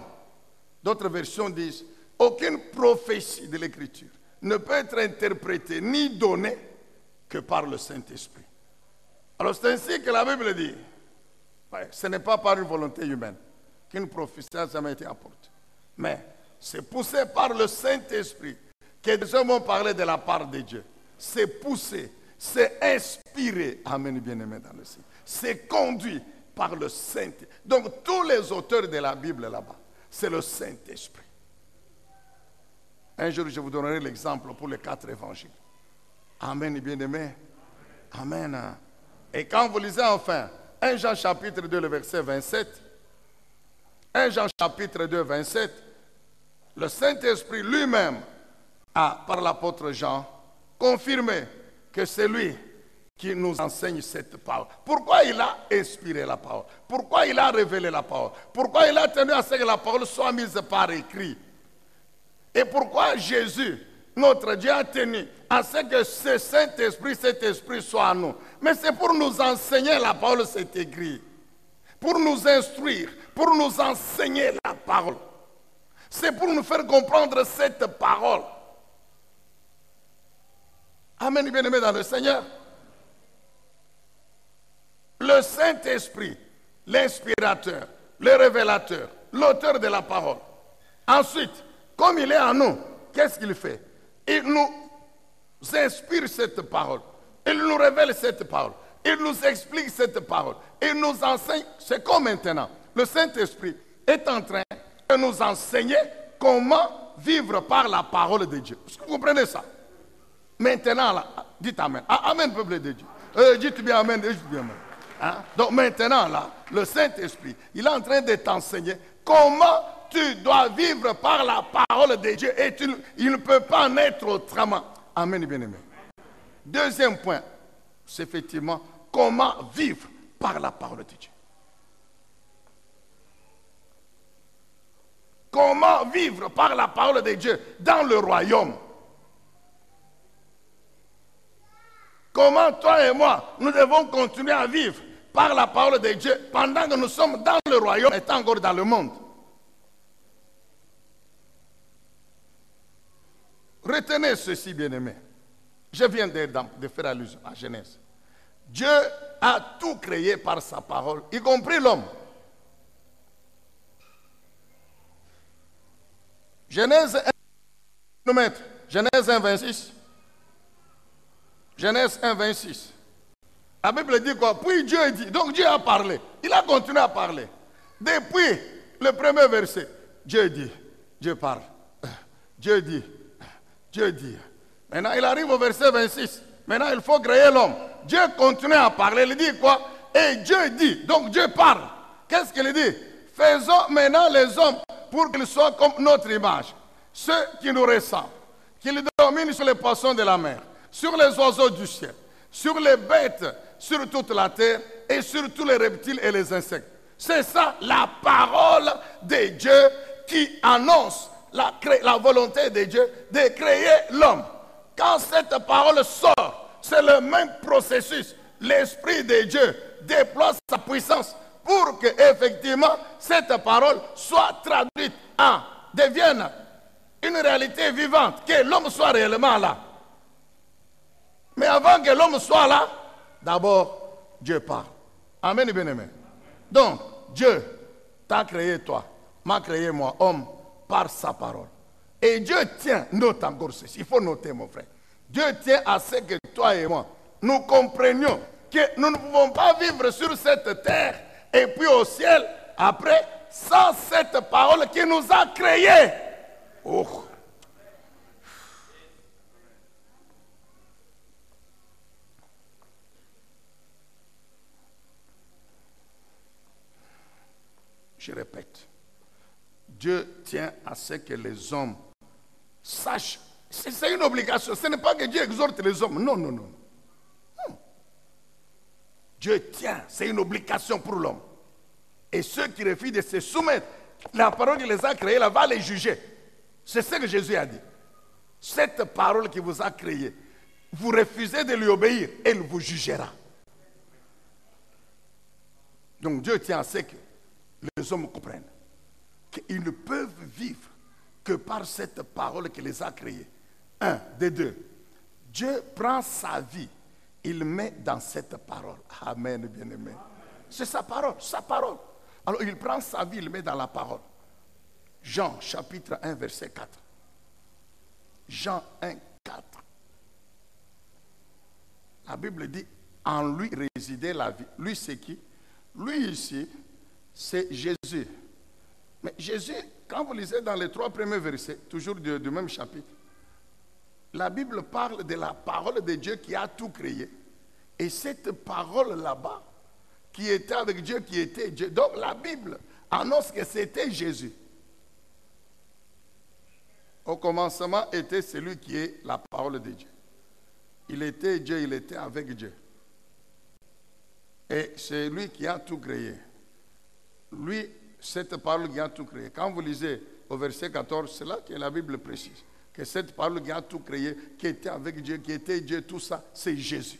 D'autres versions disent aucune prophétie de l'Écriture ne peut être interprétée ni donnée que par le Saint-Esprit. Alors c'est ainsi que la Bible dit, ce n'est pas par une volonté humaine qu'une prophétie n'a jamais été apportée. Mais c'est poussé par le Saint-Esprit que des hommes ont parlé de la part de Dieu. C'est poussé, c'est inspiré, amen, bien-aimé dans le ciel. C'est conduit par le Saint-Esprit. Donc tous les auteurs de la Bible là-bas, c'est le Saint-Esprit. Un jour, je vous donnerai l'exemple pour les 4 évangiles. Amen, bien-aimé. Amen. Et quand vous lisez enfin 1 Jean chapitre 2, le verset 27, 1 Jean chapitre 2, 27, le Saint-Esprit lui-même a, par l'apôtre Jean, confirmé que c'est lui qui nous enseigne cette parole. Pourquoi il a inspiré la parole? Pourquoi il a révélé la parole? Pourquoi il a tenu à ce que la parole soit mise par écrit? Et pourquoi Jésus, notre Dieu, a tenu à ce que ce Saint-Esprit, cet Esprit soit en nous? Mais c'est pour nous enseigner la parole, c'est écrit. Pour nous instruire, pour nous enseigner la parole. C'est pour nous faire comprendre cette parole. Amen, bien-aimés dans le Seigneur. Le Saint-Esprit, l'inspirateur, le révélateur, l'auteur de la parole. Ensuite, comme il est en nous, qu'est-ce qu'il fait? Il nous inspire cette parole. Il nous révèle cette parole. Il nous explique cette parole. Il nous enseigne. C'est comme maintenant. Le Saint-Esprit est en train de nous enseigner comment vivre par la parole de Dieu. Est-ce que vous comprenez ça? Maintenant, là, dites Amen. Amen, peuple de Dieu. Dites bien Amen, dites bien Amen. Hein? Donc maintenant, là, le Saint-Esprit, il est en train de t'enseigner comment tu dois vivre par la parole de Dieu et il ne peut pas en être autrement. Amen, bien-aimé. Deuxième point, c'est effectivement comment vivre par la parole de Dieu. Comment vivre par la parole de Dieu dans le royaume. Comment toi et moi, nous devons continuer à vivre par la parole de Dieu pendant que nous sommes dans le royaume et encore dans le monde. Retenez ceci, bien-aimés. Je viens de faire allusion à Genèse. Dieu a tout créé par sa parole, y compris l'homme. Genèse 1, Genèse 1, 26. Genèse 1, 26. La Bible dit quoi? Puis Dieu dit. Donc Dieu a parlé. Il a continué à parler. Depuis le premier verset, Dieu dit. Dieu parle. Dieu dit. Dieu dit. Maintenant, il arrive au verset 26. Maintenant, il faut créer l'homme. Dieu continue à parler. Il dit quoi? Et Dieu dit. Donc Dieu parle. Qu'est-ce qu'il dit? Faisons maintenant les hommes pour qu'ils soient comme notre image. Ceux qui nous ressemblent. Qu'ils dominent sur les poissons de la mer, sur les oiseaux du ciel, sur les bêtes, sur toute la terre et sur tous les reptiles et les insectes. C'est ça la parole de Dieu qui annonce la volonté de Dieu de créer l'homme. Quand cette parole sort, c'est le même processus. L'Esprit de Dieu déploie sa puissance pour que effectivement cette parole soit traduite devienne une réalité vivante, que l'homme soit réellement là. Mais avant que l'homme soit là, d'abord, Dieu parle. Amen, bien-aimé. Donc, Dieu t'a créé toi. m'a créé moi, homme, par sa parole. Et Dieu tient, note encore ceci, il faut noter mon frère. Dieu tient à ce que toi et moi, nous comprenions que nous ne pouvons pas vivre sur cette terre et puis au ciel après sans cette parole qui nous a créés. Oh. Je répète, Dieu tient à ce que les hommes sachent. C'est une obligation. Ce n'est pas que Dieu exhorte les hommes. Non, non, non. Non. Dieu tient. C'est une obligation pour l'homme. Et ceux qui refusent de se soumettre, la parole qui les a créés, là, va les juger. C'est ce que Jésus a dit. Cette parole qui vous a créé, vous refusez de lui obéir, elle vous jugera. Donc Dieu tient à ce que les hommes comprennent qu'ils ne peuvent vivre que par cette parole qui les a créés. Un, des deux. Dieu prend sa vie, il met dans cette parole. Amen, bien-aimé. C'est sa parole, sa parole. Alors il prend sa vie, il met dans la parole. Jean chapitre 1, verset 4. Jean 1, 4. La Bible dit, en lui résidait la vie. Lui, c'est qui? Lui ici, c'est Jésus. Mais Jésus, quand vous lisez dans les 3 premiers versets, toujours du même chapitre, la Bible parle de la parole de Dieu qui a tout créé. Et cette parole là-bas, qui était avec Dieu, qui était Dieu. Donc la Bible annonce que c'était Jésus. Au commencement était celui qui est la parole de Dieu. Il était Dieu, il était avec Dieu. Et c'est lui qui a tout créé. Lui, cette parole qui a tout créé. Quand vous lisez au verset 14, c'est là que la Bible précise. Que cette parole qui a tout créé, qui était avec Dieu, qui était Dieu, tout ça, c'est Jésus.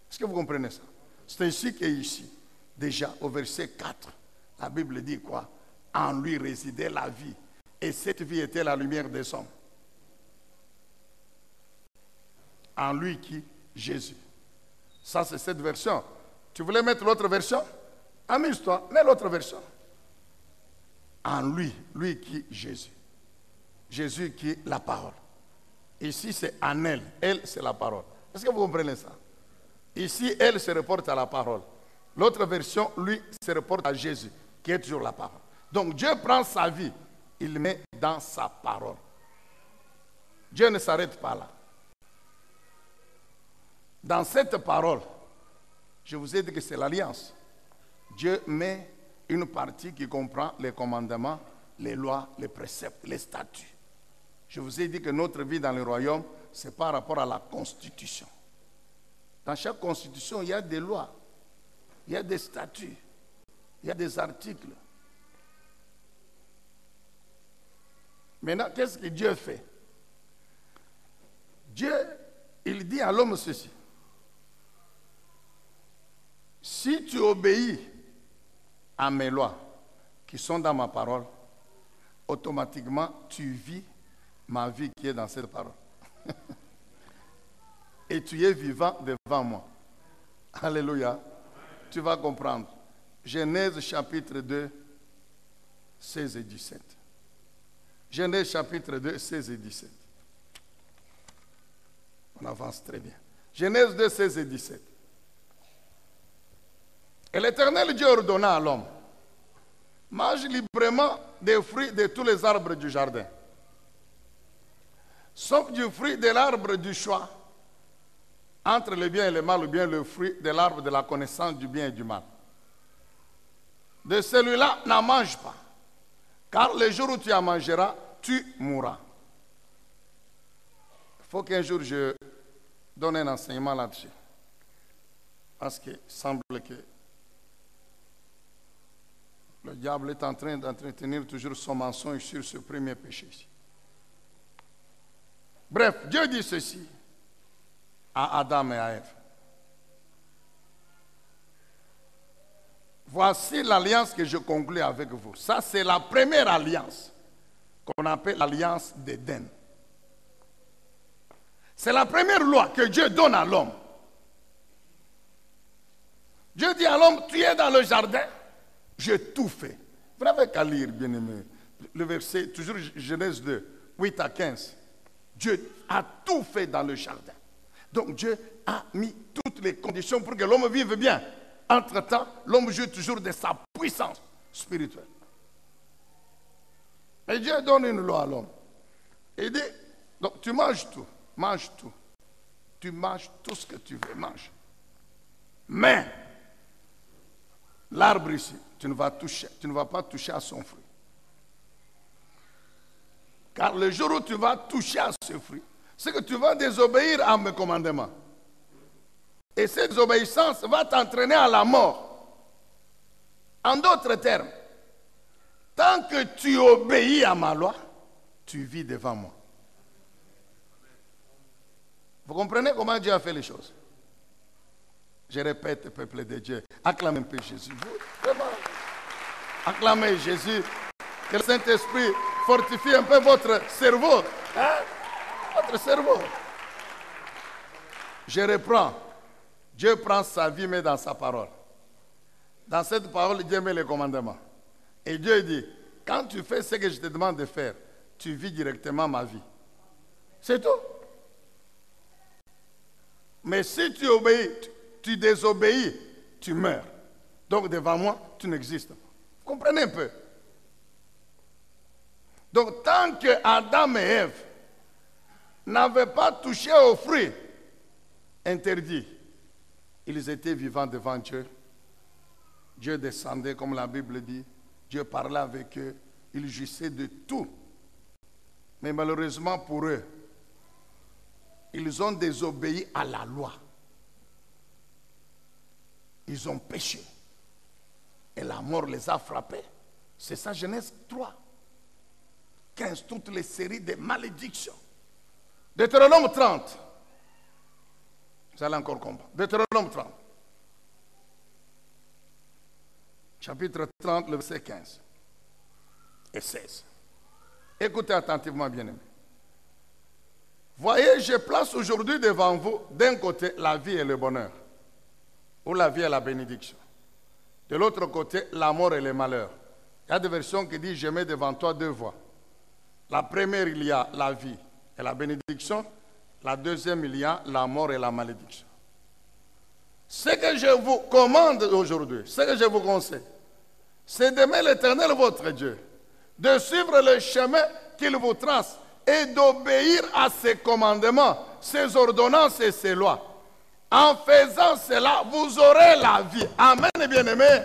Est-ce que vous comprenez ça? C'est ainsi qu'ici, déjà au verset 4, la Bible dit quoi? En lui résidait la vie. Et cette vie était la lumière des hommes. En lui qui? Jésus. Ça, c'est cette version. Tu voulais mettre l'autre version? Amuse-toi, mets l'autre version. En lui, lui qui? Jésus. Jésus qui est la parole. Ici, c'est en elle. Elle, c'est la parole. Est-ce que vous comprenez ça? Ici, elle se reporte à la parole. L'autre version, lui, se reporte à Jésus, qui est toujours la parole. Donc, Dieu prend sa vie, il met dans sa parole. Dieu ne s'arrête pas là. Dans cette parole, je vous ai dit que c'est l'alliance. Dieu met une partie qui comprend les commandements, les lois, les préceptes, les statuts. Je vous ai dit que notre vie dans le royaume, c'est par rapport à la constitution. Dans chaque constitution, il y a des lois, il y a des statuts, il y a des articles. Maintenant, qu'est-ce que Dieu fait? Dieu, il dit à l'homme ceci. Si tu obéis à mes lois qui sont dans ma parole, automatiquement, tu vis ma vie qui est dans cette parole. Et tu es vivant devant moi. Alléluia. Tu vas comprendre. Genèse chapitre 2, 16 et 17. Genèse chapitre 2, 16 et 17. On avance très bien. Genèse 2, 16 et 17. Et l'Éternel Dieu ordonna à l'homme, mange librement des fruits de tous les arbres du jardin, sauf du fruit de l'arbre du choix, entre le bien et le mal, ou bien le fruit de l'arbre de la connaissance du bien et du mal. De celui-là, n'en mange pas, car le jour où tu en mangeras, tu mourras. Il faut qu'un jour je donne un enseignement là-dessus. Parce qu'il semble que le diable est en train d'entretenir toujours son mensonge sur ce premier péché ici. Bref, Dieu dit ceci à Adam et à Ève. Voici l'alliance que je conclus avec vous. Ça, c'est la première alliance qu'on appelle l'alliance d'Éden. C'est la première loi que Dieu donne à l'homme. Dieu dit à l'homme, tu es dans le jardin, j'ai tout fait. Vous n'avez qu'à lire, bien-aimé. le verset, toujours Genèse 2, 8 à 15. Dieu a tout fait dans le jardin. Donc Dieu a mis toutes les conditions pour que l'homme vive bien. Entre-temps, l'homme joue toujours de sa puissance spirituelle. Et Dieu donne une loi à l'homme. Il dit, donc tu manges tout, mange tout. Tu manges tout ce que tu veux, mange. Mais, l'arbre ici, tu ne vas pas toucher à son fruit. Car le jour où tu vas toucher à ce fruit, c'est que tu vas désobéir à mes commandements. Et cette désobéissance va t'entraîner à la mort. En d'autres termes, tant que tu obéis à ma loi, tu vis devant moi. Vous comprenez comment Dieu a fait les choses? Je répète, peuple de Dieu, acclamez un peu Jésus. Vraiment, acclamez Jésus. Que le Saint-Esprit fortifie un peu votre cerveau. Hein? Votre cerveau. Je reprends. Dieu prend sa vie, mais dans sa parole. Dans cette parole, Dieu met les commandements. Et Dieu dit, quand tu fais ce que je te demande de faire, tu vis directement ma vie. C'est tout. Mais si tu obéis, tu désobéis, tu meurs. Donc devant moi, tu n'existes pas. Vous comprenez un peu? Donc tant que Adam et Ève n'avaient pas touché aux fruits interdits, ils étaient vivants devant Dieu. Dieu descendait, comme la Bible dit. Dieu parlait avec eux. Il jouissait de tout. Mais malheureusement pour eux, ils ont désobéi à la loi. Ils ont péché. Et la mort les a frappés. C'est ça, Genèse 3. 15, toutes les séries de malédictions. Deutéronome 30. Vous allez encore comprendre. Deutéronome 30. Chapitre 30, le verset 15 et 16. Écoutez attentivement, bien-aimés. Voyez, je place aujourd'hui devant vous, d'un côté, la vie et le bonheur, ou la vie et la bénédiction. De l'autre côté, la mort et le malheur. Il y a des versions qui disent, je mets devant toi deux voies. La première, il y a la vie et la bénédiction. La deuxième, il y a la mort et la malédiction. Ce que je vous commande aujourd'hui, ce que je vous conseille, c'est d'aimer l'Éternel, votre Dieu, de suivre le chemin qu'il vous trace et d'obéir à ses commandements, ses ordonnances et ses lois. En faisant cela, vous aurez la vie. Amen, bien-aimés.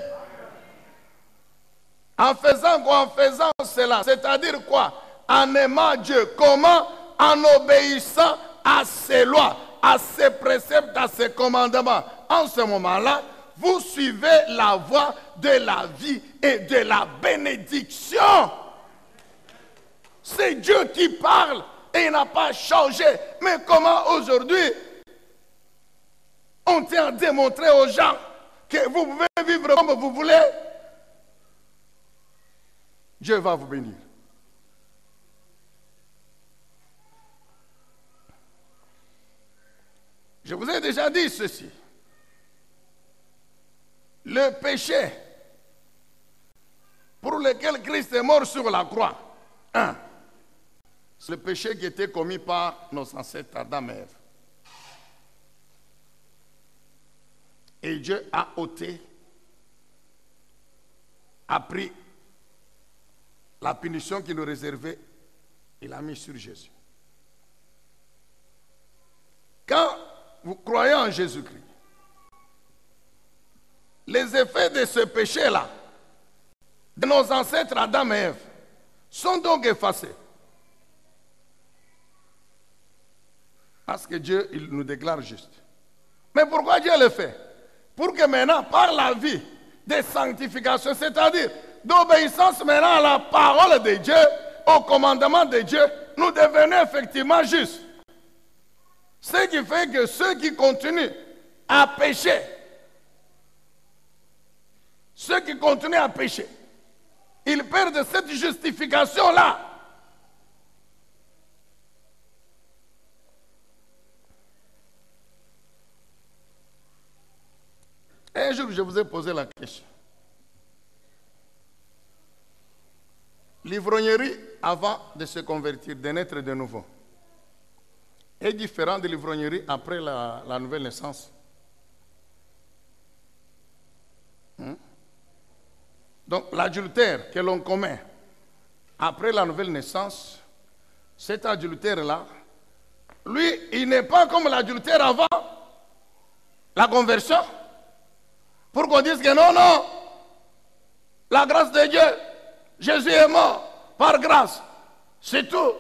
En faisant quoi? En faisant cela, c'est-à-dire quoi? En aimant Dieu. Comment? En obéissant à ses lois, à ses préceptes, à ses commandements. En ce moment-là, vous suivez la voie de la vie et de la bénédiction. C'est Dieu qui parle et il n'a pas changé. Mais comment aujourd'hui on tient à démontrer aux gens que vous pouvez vivre comme vous voulez? Dieu va vous bénir. Je vous ai déjà dit ceci. Le péché pour lequel Christ est mort sur la croix, c'est le péché qui était commis par nos ancêtres Adam et Ève. Et Dieu a ôté, a pris la punition qu'il nous réservait, il l'a mis sur Jésus. Quand vous croyez en Jésus-Christ, les effets de ce péché-là, de nos ancêtres Adam et Ève, sont donc effacés. Parce que Dieu, il nous déclare juste. Mais pourquoi Dieu le fait? Pour que maintenant, par la vie de sanctification, c'est-à-dire d'obéissance maintenant à la parole de Dieu, au commandement de Dieu, nous devenions effectivement justes. Ce qui fait que ceux qui continuent à pécher, ceux qui continuent à pécher, ils perdent cette justification-là. Un jour, je vous ai posé la question. l'ivrognerie avant de se convertir, de naître de nouveau, est différente de l'ivrognerie après la nouvelle naissance. Donc l'adultère que l'on commet après la nouvelle naissance, cet adultère-là, lui, il n'est pas comme l'adultère avant la conversion. Pour qu'on dise que non, non, la grâce de Dieu, Jésus est mort par grâce, c'est tout.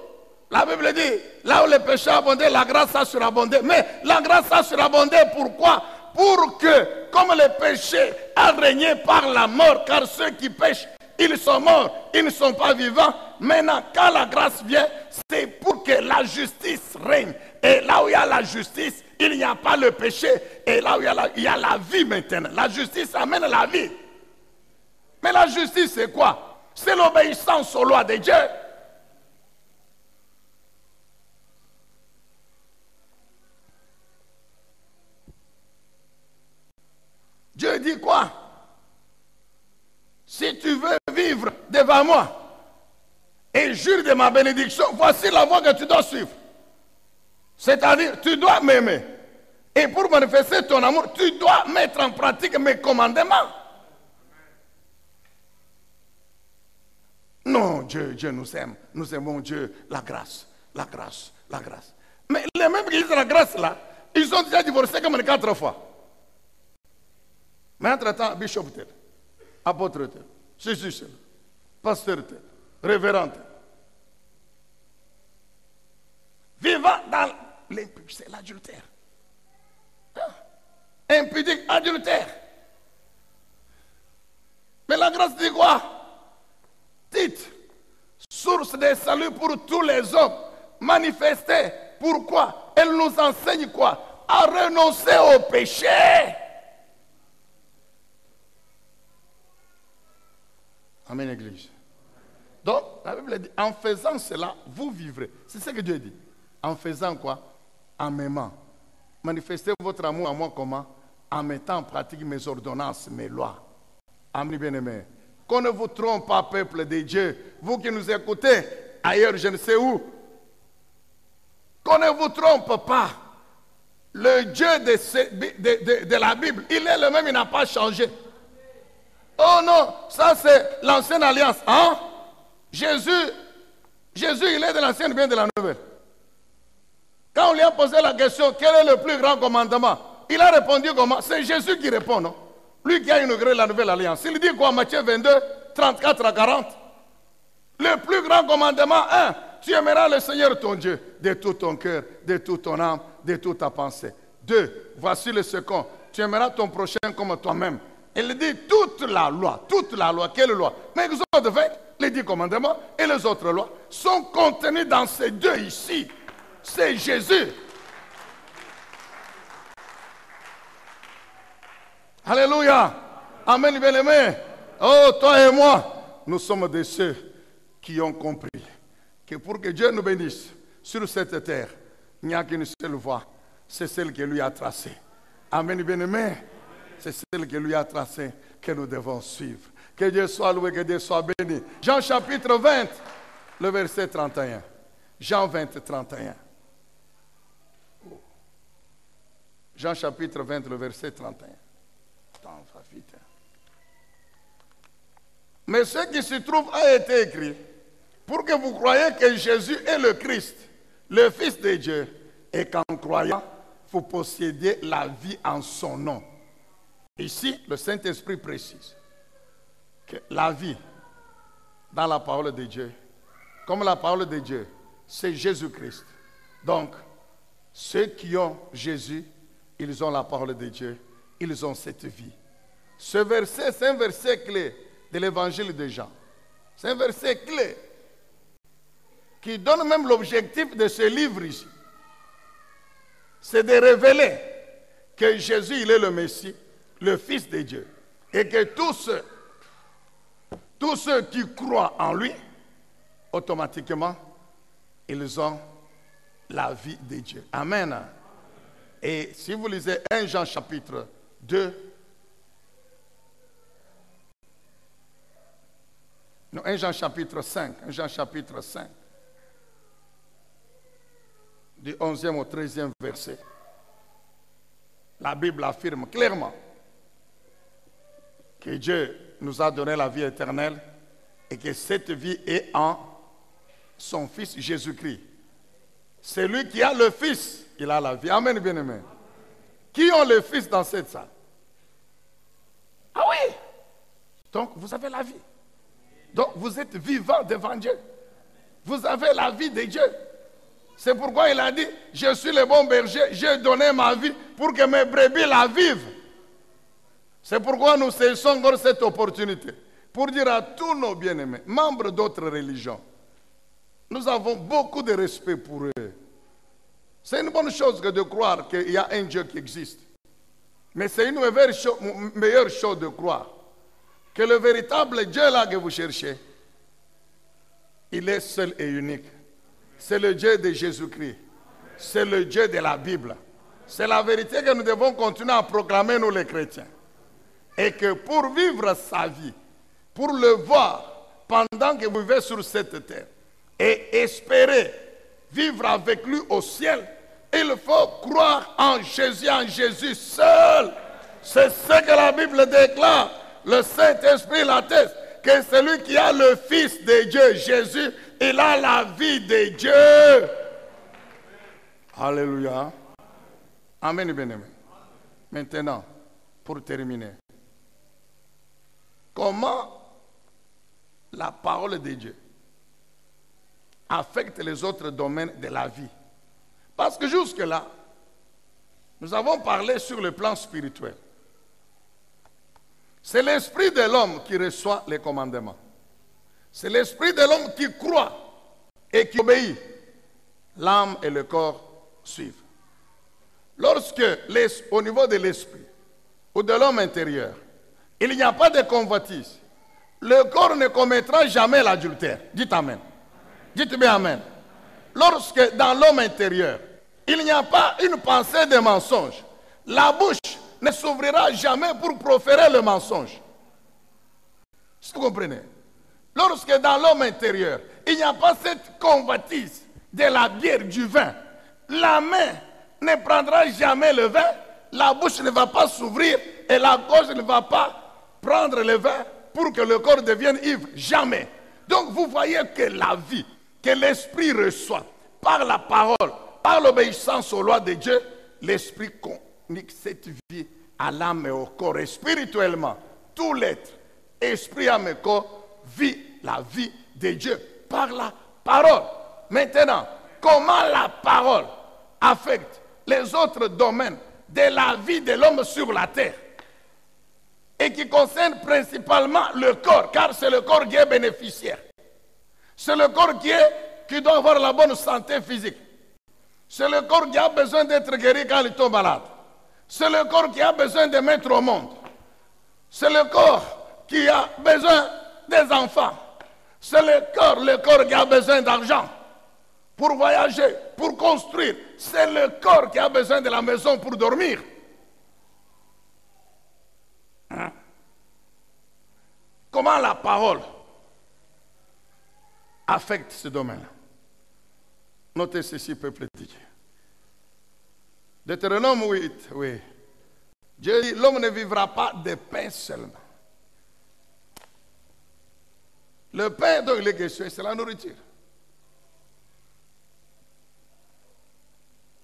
La Bible dit, là où le péché a abondé, la grâce a surabondé. Mais la grâce a surabondé, pourquoi? Pour que, comme le péché a régné par la mort, car ceux qui pêchent, ils sont morts, ils ne sont pas vivants. Maintenant, quand la grâce vient, c'est pour que la justice règne. Et là où il y a la justice, il n'y a pas le péché. Et là où il y a la vie maintenant. La justice amène la vie. Mais la justice, c'est quoi? C'est l'obéissance aux lois de Dieu. Dieu dit quoi? Si tu veux vivre devant moi et jure de ma bénédiction, voici la voie que tu dois suivre. C'est-à-dire, tu dois m'aimer. Et pour manifester ton amour, tu dois mettre en pratique mes commandements. Non, Dieu nous aime. Nous aimons Dieu, la grâce, la grâce, la grâce. Mais les mêmes qui disent la grâce là, ils ont déjà divorcé comme 4 fois. Mais entre-temps, bishop tel, apôtre tel, Jésus tel, pasteur tel, révérend tel. Vivant dans l'impudicité, c'est l'adultère. Impudique, adultère. Mais la grâce dit quoi? Dites, source de salut pour tous les hommes, manifestée. Pourquoi? Elle nous enseigne quoi? À renoncer au péché. Amen, Église. Donc, la Bible dit, en faisant cela, vous vivrez. C'est ce que Dieu dit. En faisant quoi? En m'aimant. Manifestez votre amour à moi comment? En mettant en pratique mes ordonnances, mes lois. Amen, bien-aimés. Qu'on ne vous trompe pas, peuple de Dieu. Vous qui nous écoutez, ailleurs, je ne sais où. Qu'on ne vous trompe pas. Le Dieu de la Bible, il est le même, il n'a pas changé. Oh non, ça c'est l'ancienne alliance. Hein? Jésus, il est de l'ancienne ou bien de la nouvelle? Quand on lui a posé la question, quel est le plus grand commandement? Il a répondu comment? C'est Jésus qui répond, non? Lui qui a inauguré la nouvelle alliance. Il dit quoi? Matthieu 22, 34 à 40. Le plus grand commandement, 1. Tu aimeras le Seigneur ton Dieu de tout ton cœur, de toute ton âme, de toute ta pensée. 2. Voici le second. Tu aimeras ton prochain comme toi-même. Il dit toute la loi, quelle loi? Mais les autres 20, les 10 commandements et les autres lois sont contenus dans ces 2 ici. C'est Jésus. Alléluia. Amen, bien-aimés. Oh, toi et moi, nous sommes de ceux qui ont compris que pour que Dieu nous bénisse sur cette terre, il n'y a qu'une seule voie, c'est celle que lui a tracée. Amen, bien-aimés. C'est celle que lui a tracée que nous devons suivre. Que Dieu soit loué, que Dieu soit béni. Jean chapitre 20, le verset 31. Jean 20, 31. Jean chapitre 20, le verset 31. Attends, ça va vite. Mais ce qui se trouve a été écrit pour que vous croyiez que Jésus est le Christ, le Fils de Dieu, et qu'en croyant, vous possédiez la vie en son nom. Ici, le Saint-Esprit précise que la vie dans la parole de Dieu, comme la parole de Dieu, c'est Jésus-Christ. Donc, ceux qui ont Jésus, ils ont la parole de Dieu, ils ont cette vie. Ce verset, c'est un verset clé de l'évangile de Jean. C'est un verset clé qui donne même l'objectif de ce livre ici. C'est de révéler que Jésus, il est le Messie, le Fils de Dieu. Et que tous ceux qui croient en lui, automatiquement, ils ont la vie de Dieu. Amen. Et si vous lisez 1 Jean chapitre 2, Non, 1 Jean chapitre 5. 1 Jean chapitre 5. Du 11e au 13e verset. La Bible affirme clairement que Dieu nous a donné la vie éternelle et que cette vie est en son Fils Jésus-Christ. Celui qui a le Fils, il a la vie. Amen, bien-aimé. Qui ont le Fils dans cette salle? Ah oui! Donc, vous avez la vie. Donc, vous êtes vivant devant Dieu. Vous avez la vie de Dieu. C'est pourquoi il a dit, je suis le bon berger, j'ai donné ma vie pour que mes brebis la vivent. C'est pourquoi nous saisissons encore cette opportunité pour dire à tous nos bien-aimés, membres d'autres religions, nous avons beaucoup de respect pour eux. C'est une bonne chose que de croire qu'il y a un Dieu qui existe. Mais c'est une meilleure chose de croire que le véritable Dieu là que vous cherchez, il est seul et unique. C'est le Dieu de Jésus-Christ. C'est le Dieu de la Bible. C'est la vérité que nous devons continuer à proclamer, nous les chrétiens. Et que pour vivre sa vie, pour le voir pendant que vous vivez sur cette terre, et espérer vivre avec lui au ciel, il faut croire en Jésus seul. C'est ce que la Bible déclare. Le Saint-Esprit l'atteste, que celui qui a le Fils de Dieu, Jésus, il a la vie de Dieu. Alléluia. Amen, bien-aimé. Maintenant, pour terminer, comment la parole de Dieu affecte les autres domaines de la vie? Parce que jusque-là, nous avons parlé sur le plan spirituel. C'est l'esprit de l'homme qui reçoit les commandements. C'est l'esprit de l'homme qui croit et qui obéit. L'âme et le corps suivent. Lorsque, au niveau de l'esprit ou de l'homme intérieur, il n'y a pas de convoitise, le corps ne commettra jamais l'adultère. Dites Amen. Dites bien Amen. Lorsque dans l'homme intérieur, il n'y a pas une pensée de mensonge, la bouche ne s'ouvrira jamais pour proférer le mensonge. Est-ce que vous comprenez? Lorsque dans l'homme intérieur, il n'y a pas cette convoitise de la bière, du vin, la main ne prendra jamais le vin, la bouche ne va pas s'ouvrir et la gorge ne va pas prendre le vin pour que le corps devienne ivre. Jamais. Donc vous voyez que la vie que l'esprit reçoit par la parole, par l'obéissance aux lois de Dieu, l'esprit communique cette vie à l'âme et au corps. Et spirituellement, tout l'être, esprit, âme et corps, vit la vie de Dieu par la parole. Maintenant, comment la parole affecte les autres domaines de la vie de l'homme sur la terre et qui concerne principalement le corps, car c'est le corps qui est bénéficiaire. C'est le corps qui doit avoir la bonne santé physique. C'est le corps qui a besoin d'être guéri quand il tombe malade. C'est le corps qui a besoin de mettre au monde. C'est le corps qui a besoin des enfants. C'est le corps qui a besoin d'argent pour voyager, pour construire. C'est le corps qui a besoin de la maison pour dormir. Hein? Comment la parole affecte ce domaine? Notez ceci, peuple de Dieu. Deutéronome 8, oui. Dieu dit, l'homme ne vivra pas de pain seulement. Le pain dont il est question, c'est la nourriture.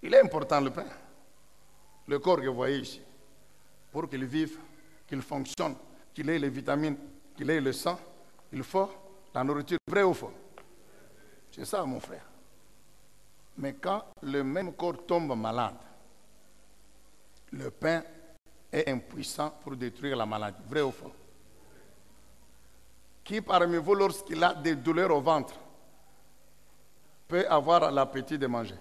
Il est important le pain. Le corps que vous voyez ici, pour qu'il vive, qu'il fonctionne, qu'il ait les vitamines, qu'il ait le sang, il faut la nourriture. Vrai ou faux? C'est ça, mon frère. Mais quand le même corps tombe malade, le pain est impuissant pour détruire la maladie. Vrai ou faux? Qui parmi vous, lorsqu'il a des douleurs au ventre, peut avoir l'appétit de manger?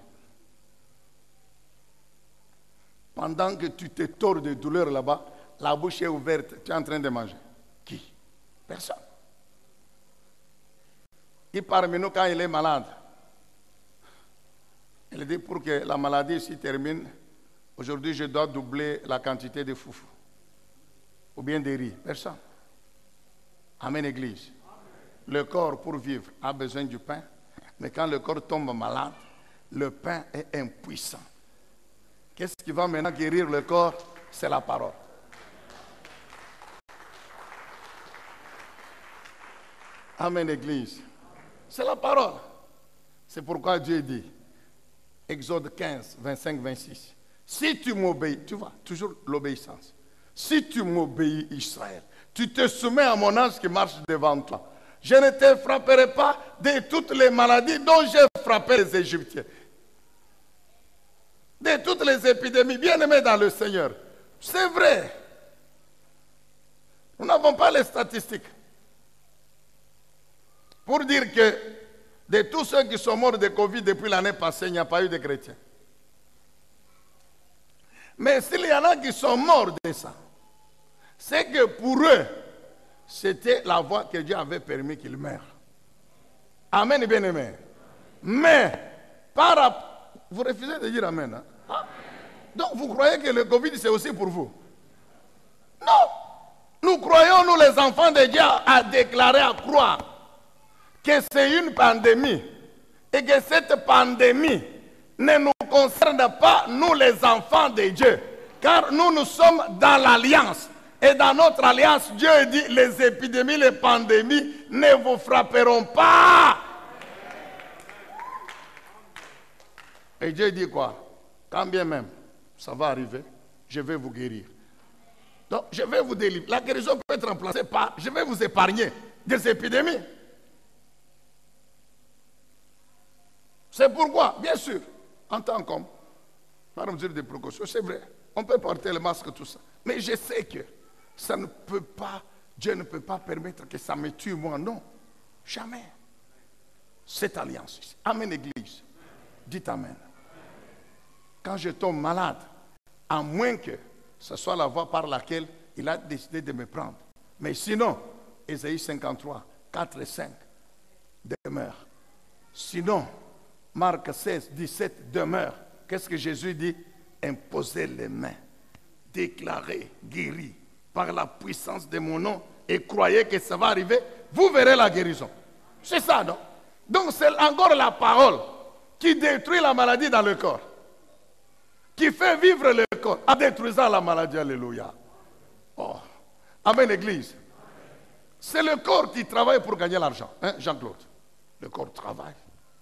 Pendant que tu te tords de douleur là-bas, la bouche est ouverte, tu es en train de manger. Qui? Personne. Qui parmi nous, quand il est malade, il dit pour que la maladie s'y termine, aujourd'hui je dois doubler la quantité de foufou ou bien de riz. Personne. Amen, Église. le corps, pour vivre, a besoin du pain. Mais quand le corps tombe malade, le pain est impuissant. Qu'est-ce qui va maintenant guérir le corps? C'est la parole. Amen, Église. C'est la parole. C'est pourquoi Dieu dit, Exode 15, 25, 26, si tu m'obéis, tu vois, toujours l'obéissance. Si tu m'obéis, Israël, tu te soumets à mon ange qui marche devant toi. Je ne te frapperai pas de toutes les maladies dont j'ai frappé les Égyptiens. De toutes les épidémies, bien-aimés dans le Seigneur. C'est vrai. Nous n'avons pas les statistiques pour dire que de tous ceux qui sont morts de Covid depuis l'année passée, il n'y a pas eu de chrétiens. Mais s'il y en a qui sont morts de ça, c'est que pour eux, c'était la voie que Dieu avait permis qu'ils meurent. Amen, bien-aimé. Mais, vous refusez de dire Amen. Hein? Ah. Donc, vous croyez que le Covid, c'est aussi pour vous? Non. Nous croyons, nous les enfants de Dieu, à déclarer, à croire que c'est une pandémie et que cette pandémie ne nous concerne pas, nous les enfants de Dieu, car nous sommes dans l'alliance. Et dans notre alliance, Dieu dit, les épidémies, les pandémies ne vous frapperont pas. Et Dieu dit quoi? Quand bien même ça va arriver, je vais vous guérir. Donc, je vais vous délivrer. La guérison peut être remplacée par, je vais vous épargner des épidémies. C'est pourquoi, bien sûr, en tant qu'homme, par mesure de précaution, c'est vrai, on peut porter le masque, tout ça. Mais je sais que ça ne peut pas, Dieu ne peut pas permettre que ça me tue, moi, non. Jamais. Cette alliance ici. Amen, Église. Dites Amen. Quand je tombe malade, à moins que ce soit la voie par laquelle il a décidé de me prendre. Mais sinon, Ésaïe 53, 4 et 5 demeure. Sinon, Marc 16, 17 demeure. Qu'est-ce que Jésus dit? Imposez les mains, déclarez, guéri par la puissance de mon nom et croyez que ça va arriver, vous verrez la guérison. C'est ça, non? Donc c'est encore la parole qui détruit la maladie dans le corps, qui fait vivre le corps en détruisant la maladie. Alléluia. Oh. Amen, Église. C'est le corps qui travaille pour gagner l'argent. Hein, Jean-Claude? Le corps travaille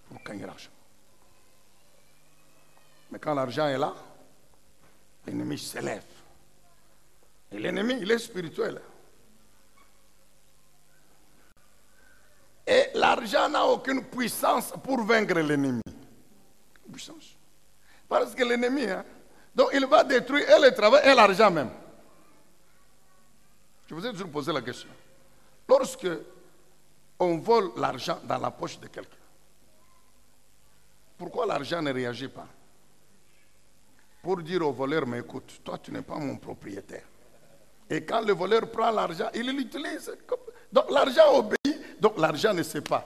pour gagner l'argent. Mais quand l'argent est là, l'ennemi s'élève. Et l'ennemi, il est spirituel. Et l'argent n'a aucune puissance pour vaincre l'ennemi. Puissance. Parce que l'ennemi, hein, donc il va détruire et le travail et l'argent même. Je vous ai toujours posé la question. Lorsque on vole l'argent dans la poche de quelqu'un, pourquoi l'argent ne réagit pas? Pour dire au voleur, mais écoute, toi tu n'es pas mon propriétaire. Et quand le voleur prend l'argent, il l'utilise. Donc l'argent obéit, donc l'argent ne sait pas.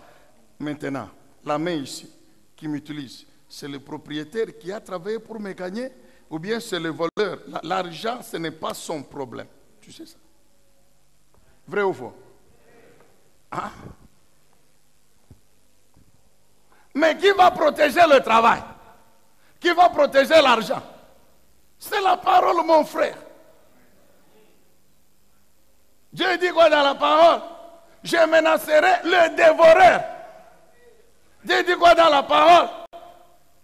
Maintenant, la main ici, qui m'utilise, c'est le propriétaire qui a travaillé pour me gagner, ou bien c'est le voleur. L'argent, ce n'est pas son problème. Tu sais ça? Vrai ou faux? Hein? Mais qui va protéger le travail? Qui va protéger l'argent? C'est la parole, mon frère. Dieu dit quoi dans la parole? Je menacerai le dévoreur. Dieu dit quoi dans la parole?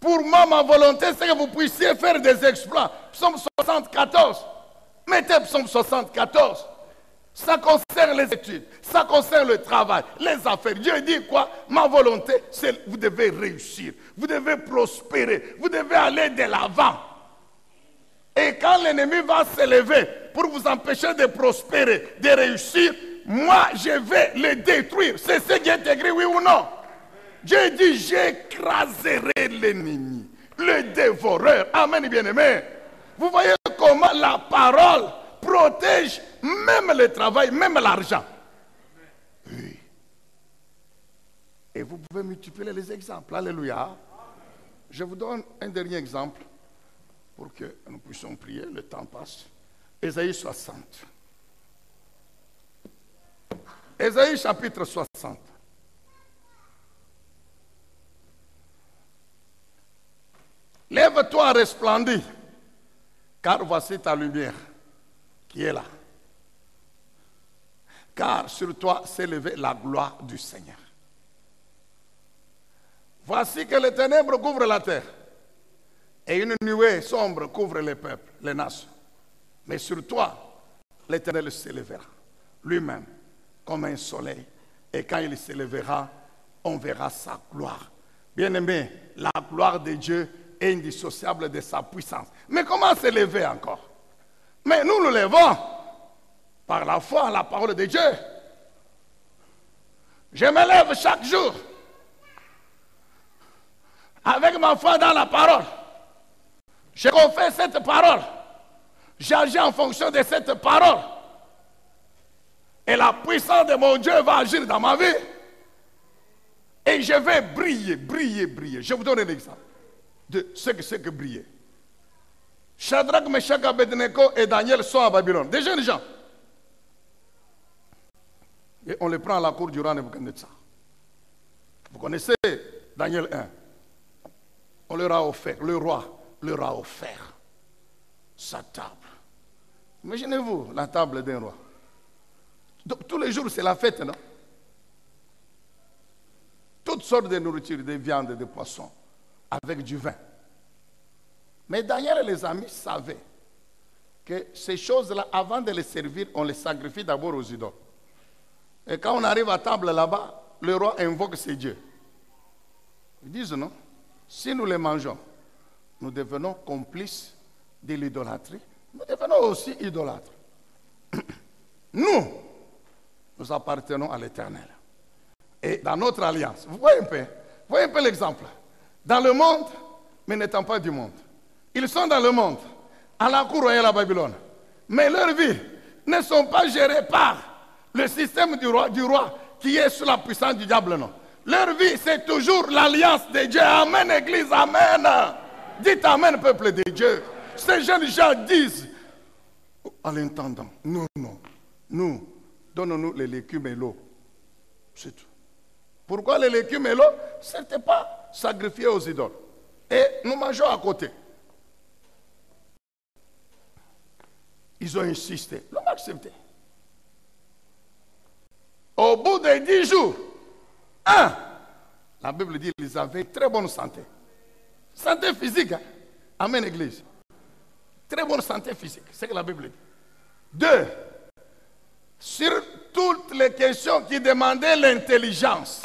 Pour moi, ma volonté, c'est que vous puissiez faire des exploits. Psaume 74. Mettez Psaume 74. Ça concerne les études, ça concerne le travail, les affaires. Dieu dit quoi? Ma volonté, c'est vous devez réussir, vous devez prospérer, vous devez aller de l'avant. Et quand l'ennemi va s'élever pour vous empêcher de prospérer, de réussir, moi je vais le détruire. C'est ce qui est écrit, oui ou non? Dieu dit, j'écraserai l'ennemi, le dévoreur. Amen, bien-aimé. Vous voyez comment la parole protège même le travail, même l'argent. Oui. Et vous pouvez multiplier les exemples. Alléluia. Je vous donne un dernier exemple pour que nous puissions prier. Le temps passe. Ésaïe 60. Ésaïe chapitre 60. lève-toi, resplendis, car voici ta lumière qui est là. Car sur toi s'est levée la gloire du Seigneur. Voici que les ténèbres couvrent la terre, et une nuée sombre couvre les peuples, les nations. Mais sur toi, l'Éternel s'élèvera, lui-même, comme un soleil. Et quand il s'élèvera, on verra sa gloire. Bien-aimé, la gloire de Dieu est indissociable de sa puissance. Mais comment s'élever encore? Mais nous nous levons par la foi en la parole de Dieu. Je me lève chaque jour avec ma foi dans la parole. Je confesse cette parole. J'agis en fonction de cette parole. Et la puissance de mon Dieu va agir dans ma vie. Et je vais briller, briller, briller. Je vous donne un exemple de ce que c'est que briller. Shadrach, Meshach, Abednego et Daniel sont à Babylone. Des jeunes gens. Et on les prend à la cour du roi Nebuchadnezzar. Vous connaissez Daniel 1. On leur a offert, le roi leur a offert sa table. Imaginez-vous la table d'un roi. Donc, tous les jours, c'est la fête, non? Toutes sortes de nourriture, de viande, de poissons, avec du vin. Mais Daniel et les amis savaient que ces choses-là, avant de les servir, on les sacrifie d'abord aux idoles. Et quand on arrive à table là-bas, le roi invoque ses dieux. Ils disent non, si nous les mangeons, nous devenons complices de l'idolâtrie. Nous devenons aussi idolâtres. Nous appartenons à l'Éternel. Et dans notre alliance, vous voyez un peu l'exemple. Dans le monde, mais n'étant pas du monde. Ils sont dans le monde, à la cour royale à Babylone. Mais leurs vies ne sont pas gérées par le système du roi qui est sous la puissance du diable, non. Leur vie, c'est toujours l'alliance de Dieu. Amen, Église, amen. Dites amen, peuple de Dieu. Ces jeunes gens disent, à l'intendant, nous, donnons-nous les légumes et l'eau. C'est tout. Pourquoi les légumes et l'eau? Ce n'était pas sacrifié aux idoles. Et nous mangeons à côté. Ils ont insisté. L'ont accepté. Au bout de 10 jours, la Bible dit qu'ils avaient très bonne santé. Santé physique. Hein? Amen, Église. Très bonne santé physique. C'est ce que la Bible dit. 2. Sur toutes les questions qui demandaient l'intelligence,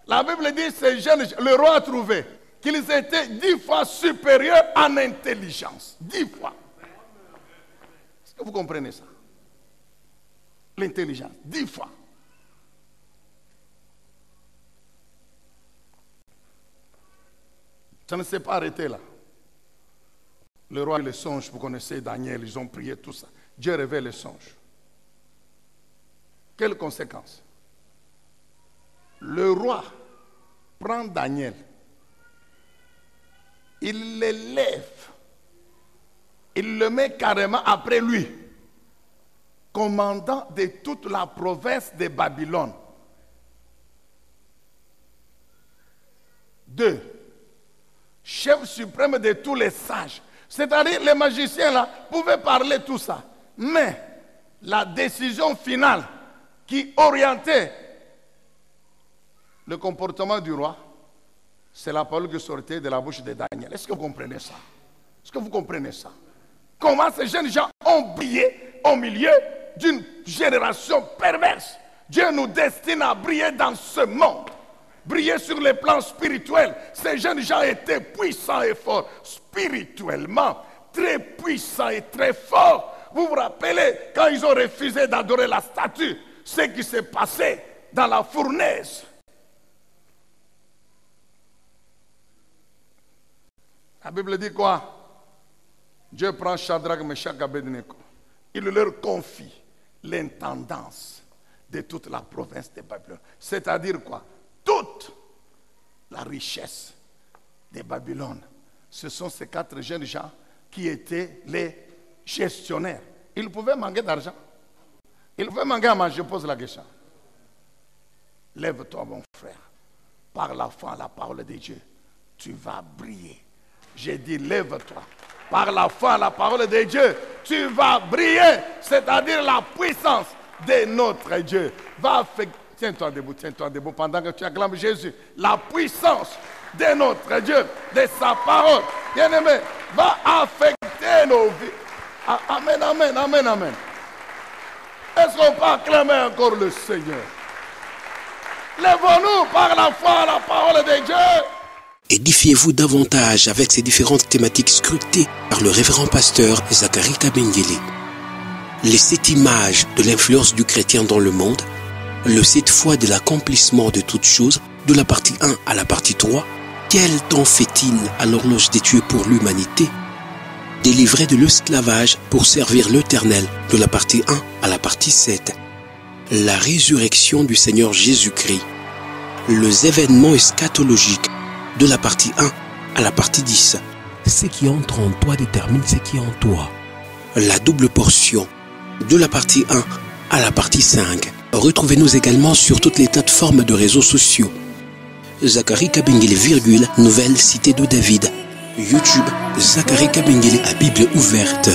la Bible dit ces jeunes, le roi a trouvé qu'ils étaient 10 fois supérieurs en intelligence. 10 fois. Est-ce que vous comprenez ça? L'intelligence. 10 fois. Ça ne s'est pas arrêté là. Le roi et les songes, vous connaissez Daniel, ils ont prié tout ça. Dieu révèle les songes. Quelles conséquences? Le roi prend Daniel, il l'élève, il le met carrément après lui, commandant de toute la province de Babylone. 2. Chef suprême de tous les sages. C'est-à-dire les magiciens là pouvaient parler tout ça. Mais la décision finale qui orientait le comportement du roi, c'est la parole qui sortait de la bouche de Daniel. Est-ce que vous comprenez ça? Est-ce que vous comprenez ça? Comment ces jeunes gens ont brillé au milieu d'une génération perverse? Dieu nous destine à briller dans ce monde. Briller sur les plans spirituels. Ces jeunes gens étaient puissants et forts. Spirituellement, très puissants et très forts. Vous vous rappelez quand ils ont refusé d'adorer la statue, ce qui s'est passé dans la fournaise. La Bible dit quoi? Dieu prend Shadrach, Meshach, Abednego. Il leur confie l'intendance de toute la province de Babylone. C'est-à-dire quoi? Toute la richesse de Babylone. Ce sont ces 4 jeunes gens qui étaient les gestionnaires. Ils pouvaient manquer d'argent. Ils pouvaient manquer à manger. Je pose la question. Lève-toi, mon frère. Par la foi, la parole de Dieu, tu vas briller. J'ai dit, lève-toi. Par la foi, la parole de Dieu, tu vas briller, c'est-à-dire la puissance de notre Dieu va affecter. Tiens-toi debout pendant que tu acclames Jésus. La puissance de notre Dieu, de sa parole, bien-aimé, va affecter nos vies. Amen, amen, amen, amen. Est-ce qu'on peut acclamer encore le Seigneur? Lèvons-nous par la foi à la parole de Dieu. Édifiez-vous davantage avec ces différentes thématiques scrutées par le révérend pasteur Zacharie Kabengele. Les 7 images de l'influence du chrétien dans le monde, le 7 fois de l'accomplissement de toutes choses, de la partie 1 à la partie 3, quel temps fait-il à l'horloge des dieux pour l'humanité? Délivré de l'esclavage pour servir l'Éternel, de la partie 1 à la partie 7. La résurrection du Seigneur Jésus-Christ. Les événements eschatologiques, de la partie 1 à la partie 10. Ce qui entre en toi détermine ce qui est en toi. La double portion, de la partie 1 à la partie 5. Retrouvez-nous également sur toutes les plateformes de réseaux sociaux. Zacharie Kabengele, Nouvelle Cité de David. YouTube, Zacharie Kabengele à Bible ouverte.